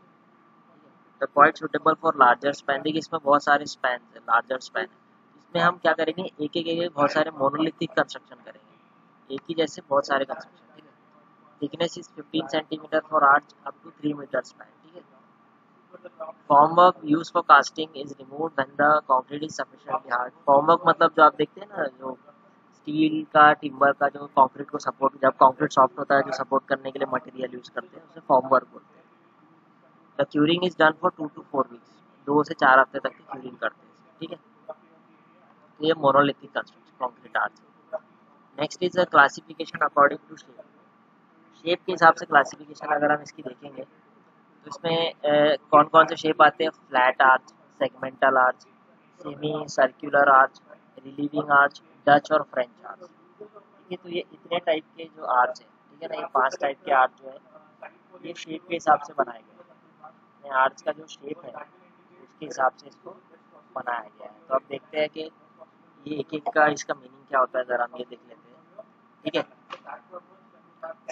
the quite suitable for larger span, देखिए इसमें बहुत सारे स्पैन है, लार्जर स्पैन है, इसमें हम क्या करेंगे एक बहुत सारे मोनोलिथिक कंस्ट्रक्शन करेंगे, एक ही जैसे बहुत सारे कंस्ट्रक्शन, ठीक है। Thickness is 15 centimetre for arch up to 3 metre span, ठीक है। Formwork use for casting is removed when the concrete is sufficiently hard, formwork मतलब जो आप देखते हैं ना, जो स्टील का टिम्बर का जो कंक्रीट को सपोर्ट, जब कंक्रीट सॉफ्ट होता है जो सपोर्ट करने के लिए मटेरियल यूज करते हैं उसे फॉर्मवर्क बोलते हैं। The curing is done for 2 to 4 weeks, 2 से 4 हफ्ते तक की क्यूरिंग करते हैं, ठीक है। तो ये मोनोलिथिक कंस्ट्रक्शन कॉन्क्रीट आर्च है। Next is classification according to shape, shape के हिसाब से क्लासिफिकेशन अगर हम इसकी देखेंगे तो इसमें कौन कौन से शेप आते हैं, flat arch, segmental arch, semi circular arch, relieving arch, Dutch और फ्रेंच आर्च, ठीक है। तो ये इतने टाइप के जो आर्च है, ठीक है ना, ये 5 टाइप के आर्च जो है ये शेप के हिसाब से बनाए गए हैं, आर्च का जो शेप है उसके हिसाब से इसको बनाया गया है। तो अब देखते हैं कि ये एक एक का इसका मीनिंग क्या होता है, ज़रा हम ये देख लेते हैं, ठीक है।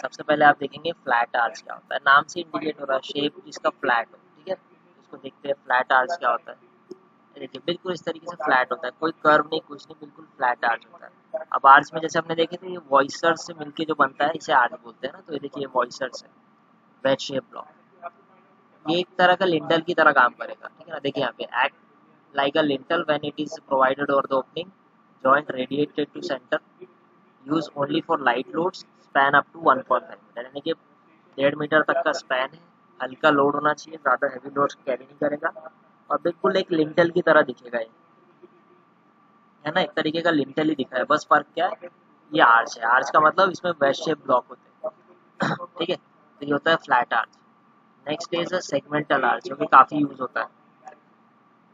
सबसे पहले आप देखेंगे फ्लैट आर्च क्या होता है, नाम से इंडिकेट हो रहा है शेप जिसका फ्लैट हो, ठीक है। इसको देखते हैं फ्लैट आर्च क्या होता है, देखिए बिल्कुल इस तरीके से फ्लैट होता है, कोई कर्व नहीं कुछ नहीं, बिल्कुल फ्लैट आर्च होता है। अब आर्च में जैसे हमने देखे थे ये वॉइसर से मिलके जो बनता है इसे आर्च बोलते हैं ना, तो ये देखिए वॉइसर है, वेज शेप ब्लॉक, ये एक तरह का लिंटल की तरह काम करेगा, ठीक है ना। देखिए यहाँ पे act like a lintel when it is provided over the opening, joint radiated to centre, use only for light loads, span up to 1.5 metre, यानी कि 1.5 मीटर तक का स्पैन है, हल्का लोड होना चाहिए, ज़्यादा हैवी लोड कैरी नहीं करेगा और बिल्कुल एक लिंटल की तरह दिखेगा ये, है ना, एक तरीके का लिंटल ही दिखा है, बस फर्क क्या है, ये आर्च है, आर्च का मतलब इसमें वेज शेप ब्लॉक होते हैं, ठीक है। तो ये होता है flat arch. Next is segmental arch, जो कि काफ़ी यूज होता है,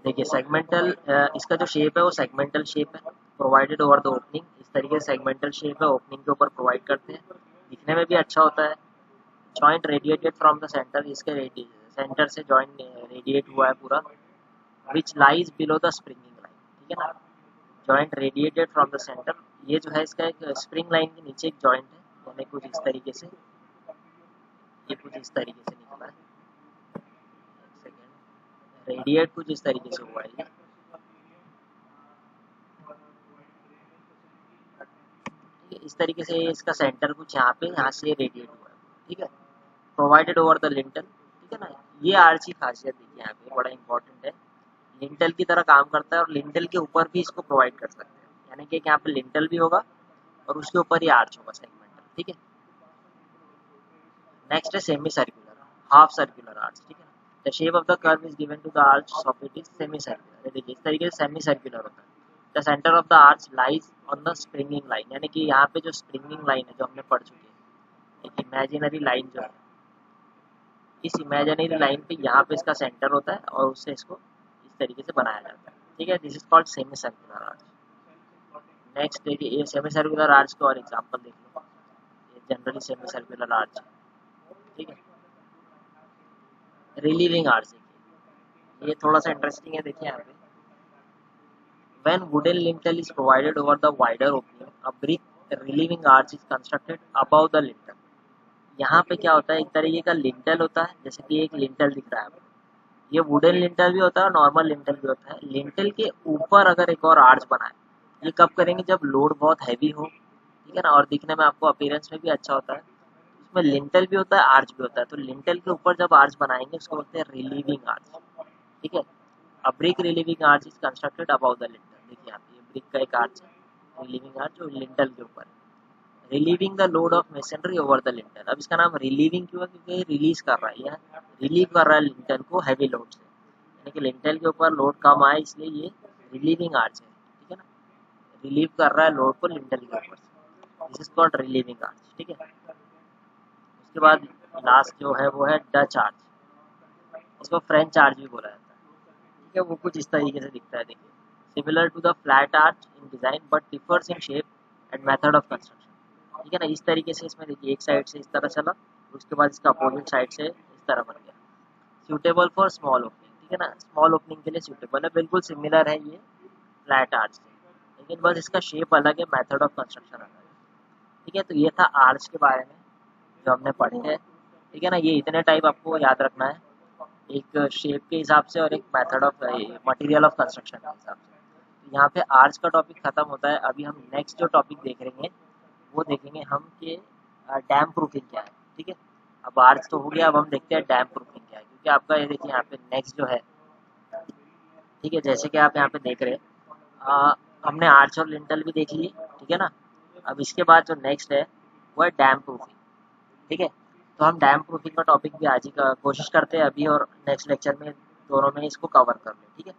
देखिए सेगमेंटल इसका जो शेप है वो सेगमेंटल शेप है, प्रोवाइडेड ओवर द ओपनिंग, इस तरीके से सेगमेंटल शेप है, ओपनिंग के ऊपर प्रोवाइड करते हैं, दिखने में भी अच्छा होता है। Joint radiated from the centre, इसके सेंटर से जॉइंट रेडिएट हुआ है पूरा, which lies below the springing line, ठीक है ना। Joint radiated from the centre, ये जो है इसका एक स्प्रिंग लाइन के नीचे एक जॉइंट है, यानी कुछ इस तरीके से, ये कुछ इस तरीके से निकला है, एक सेकेंड, रेडिएट कुछ इस तरीके से हुआ है ये, इस तरीके से इसका सेंटर कुछ यहाँ से रेडिएट हुआ है, ठीक है। प्रोवाइडेड ओवर द लिंटल, ठीक है ना। ये आर्च की खासियत देखिए यहाँ पे बड़ा इंपॉर्टेंट है, लिंटल की तरह काम करता है और लिंटल के ऊपर भी इसको प्रोवाइड कर सकते हैं, यानी कि यहाँ पे लिंटल भी होगा और उसके ऊपर ही आर्च होगा सेगमेंटल, ठीक है। नेक्स्ट है semi circular, half circular arch, ठीक है। The shape of the curve is given to the arch of it is semi circular, देखिए इस तरीके से सेमी सर्कुलर होता है। The centre of the arch lies on the springing line, यानी कि यहाँ पे जो स्प्रिंगिंग लाइन है जो हमने पढ़ चुके हैं, एक इमेजिनरी लाइन जो है, इस इमेजिनरी लाइन पे यहाँ पे इसका सेंटर होता है और उससे इसको इस तरीके से बनाया जाता है, ठीक है। This is called semi circular arch. Next देखिए ये सेमी सर्कुलर आर्च का और एग्जांपल देख लो, ये जनरली सेमी सर्कुलर आर्च है, ठीक है। रिलीविंग आर्च देखिए, ये थोड़ा सा इंटरेस्टिंग है, देखिए यहाँ पे, when wooden lintel is provided over the wider opening, a brick relieving arch is constructed above the lintel। यहाँ पे क्या होता है, एक तरीके का लिंटल होता है, जैसे कि एक लिंटल दिख रहा है आपको, ये वुडन लिंटल भी होता है और नॉर्मल लिंटल भी होता है। लिंटल के ऊपर अगर एक और आर्च बनाए, ये कब करेंगे, जब लोड बहुत हैवी हो, ठीक है ना, और दिखने में आपको अपीयरेंस में भी अच्छा होता है, इसमें लिंटल भी होता है आर्च भी होता है, तो लिंटल के ऊपर जब आर्च बनाएंगे उसको बोलते हैं रिलीविंग आर्च, ठीक है। अब brick relieving arch is constructed about the lintel, देखिए यहाँ पे ये ब्रिक का एक आर्च है, रिलीविंग आर्च जो लिंटल के ऊपर है। Relieving the load of masonry over the lintel, अब इसका नाम रिलीविंग क्यों है, क्योंकि रिलीज कर रहा है, यह रिलीव कर रहा है लिंटल को हैवी लोड से, यानी कि लिंटल के ऊपर लोड कम आए, इसलिए ये रिलीविंग आर्च है, ठीक है ना। रिलीव कर रहा है लोड को लिंटल के ऊपर से, this is called relieving arch, ठीक है। उसके बाद लास्ट जो है वो है डच आर्च, इसको फ्रेंच आर्च भी बोला जाता है, ठीक है। वो कुछ इस तरीके से दिखता है, देखिए, similar to the flat arch in design but differs in shape and method of construction, ठीक है ना। इस तरीके से इसमें देखिए एक साइड से इस तरह चला, उसके बाद इसका अपोजिट साइड से इस तरह बन गया। सूटेबल फॉर स्मॉल ओपनिंग, ठीक है ना, स्मॉल ओपनिंग के लिए सूटेबल है, बिल्कुल सिमिलर है ये फ्लैट आर्च से, लेकिन बस इसका शेप अलग है, मेथड ऑफ कंस्ट्रक्शन अलग है, ठीक है। तो ये था आर्च के बारे में जो हमने पढ़े हैं, ठीक है ना। ये इतने टाइप आपको याद रखना है, एक शेप के हिसाब से और एक method of material of construction के हिसाब से। तो यहाँ पे आर्च का टॉपिक खत्म होता है। अभी हम नेक्स्ट जो टॉपिक देखेंगे वो देखेंगे हम कि डैम प्रूफिंग क्या है, ठीक है। अब आर्च तो हो गया, अब हम देखते हैं डैम प्रूफिंग क्या है, क्योंकि आपका ये देखिए यहाँ पे नेक्स्ट जो है, ठीक है, जैसे कि आप यहाँ पे देख रहे हैं, हमने आर्च और लिंटल भी देख लिए, ठीक है ना। अब इसके बाद जो नेक्स्ट है वो है डैम प्रूफिंग, ठीक है। तो हम डैम प्रूफिंग का टॉपिक भी आज ही का कोशिश करते हैं अभी, और नेक्स्ट लेक्चर में दोनों में इसको कवर कर लें, ठीक है।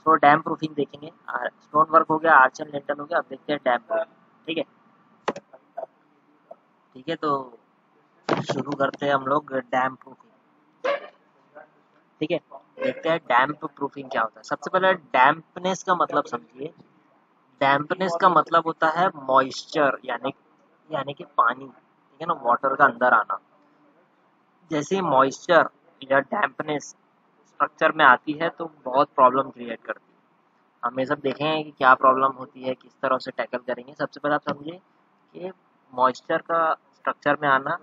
सो डैम प्रूफिंग देखेंगे, स्टोन वर्क हो गया, आर्च एंड लिंटल हो गया, अब देखते हैं डैम प्रूफिंग, ठीक है। ठीक है, तो शुरू करते हैं हम लोग डैम प्रूफिंग, ठीक है। देखते हैं डैम्प प्रूफिंग क्या होता है। सबसे पहले डैम्पनेस का मतलब समझिए। डैम्पनेस का मतलब होता है मॉइस्चर, यानी कि पानी, ठीक है ना, वाटर का अंदर आना। जैसे मॉइस्चर या डैम्पनेस स्ट्रक्चर में आती है तो बहुत प्रॉब्लम क्रिएट करती है। हम ये सब देखेंगे कि क्या प्रॉब्लम होती है, किस तरह से टैकल करेंगे। सबसे पहले आप समझिए कि मॉइस्चर का स्ट्रक्चर में आना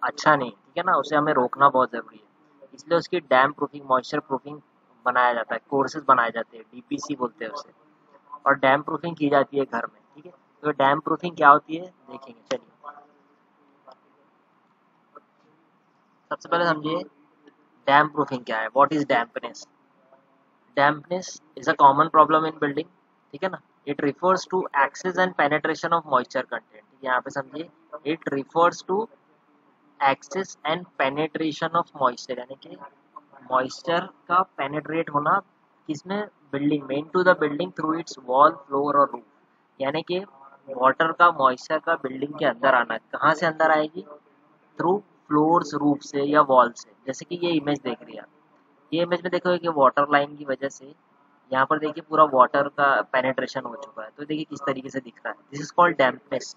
अच्छा नहीं, ठीक है ना, उसे हमें रोकना बहुत ज़रूरी है। इसलिए उसकी डैम प्रूफिंग, मॉइस्चर प्रूफिंग बनाया जाता है, कोर्सेज बनाए जाते हैं, डीपीसी बोलते हैं उसे, और डैम प्रूफिंग की जाती है घर में, ठीक है। तो डैम प्रूफिंग क्या होती है देखेंगे, चलिए। सबसे पहले समझिए डैम प्रूफिंग क्या है, what is dampness. Dampness is a common problem in building, ठीक है ना। It refers to access and penetration of moisture content, यहाँ पे समझिए, it refers to access and penetration of moisture, यानी कि moisture का penetrate होना किसमें, बिल्डिंग में, into the building through its wall, floor और roof, यानी कि वाटर का, मॉइस्चर का बिल्डिंग के अंदर आना। कहाँ से अंदर आएगी, थ्रू फ्लोर्स, रूफ से या वॉल से। जैसे कि ये इमेज देख रही है आप, ये इमेज में देखोगे कि वाटर लाइन की वजह से यहाँ पर देखिए पूरा वाटर का पेनेट्रेशन हो चुका है, तो देखिए किस तरीके से दिख रहा है। This is called dampness.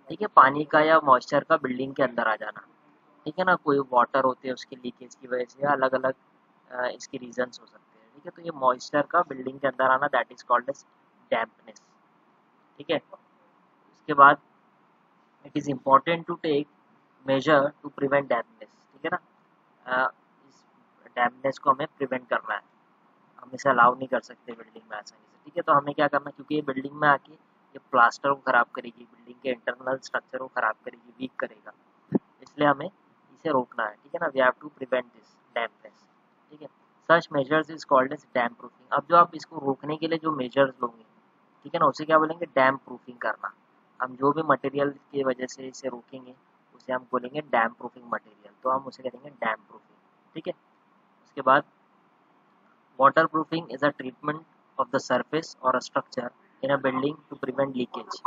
ठीक है, पानी का या मॉइस्चर का बिल्डिंग के अंदर आ जाना। ठीक है ना, कोई वाटर होते हैं उसके लीकेज की वजह से अलग अलग इसके रीजंस हो सकते हैं। ठीक है, तो ये मॉइस्चर का बिल्डिंग के अंदर आना, that is called as dampness. ठीक है, उसके बाद it is important to take measure to prevent dampness. ठीक है ना, इस डैम्पनेस को हमें प्रिवेंट करना है, हम इसे अलाउ नहीं कर सकते बिल्डिंग में आसानी से। ठीक है, तो हमें क्या करना है, क्योंकि ये बिल्डिंग में आके ये प्लास्टर को खराब करेगी, बिल्डिंग के इंटरनल स्ट्रक्चर को खराब करेगी, वीक करेगा, इसलिए हमें इसे रोकना है। ठीक है ना, we have to prevent this dampness. ठीक है, such measures is called as damp proofing. अब जो आप इसको रोकने के लिए जो मेजर्स लोगे, ठीक है ना, उसे क्या बोलेंगे, डैम प्रूफिंग करना। हम जो भी मटेरियल की वजह से इसे रोकेंगे उसे हम बोलेंगे डैम प्रूफिंग मटेरियल, तो हम उसे करेंगे डैम प्रूफिंग। ठीक है, उसके बाद waterproofing is a treatment of the surface or a structure in a building to prevent leakage.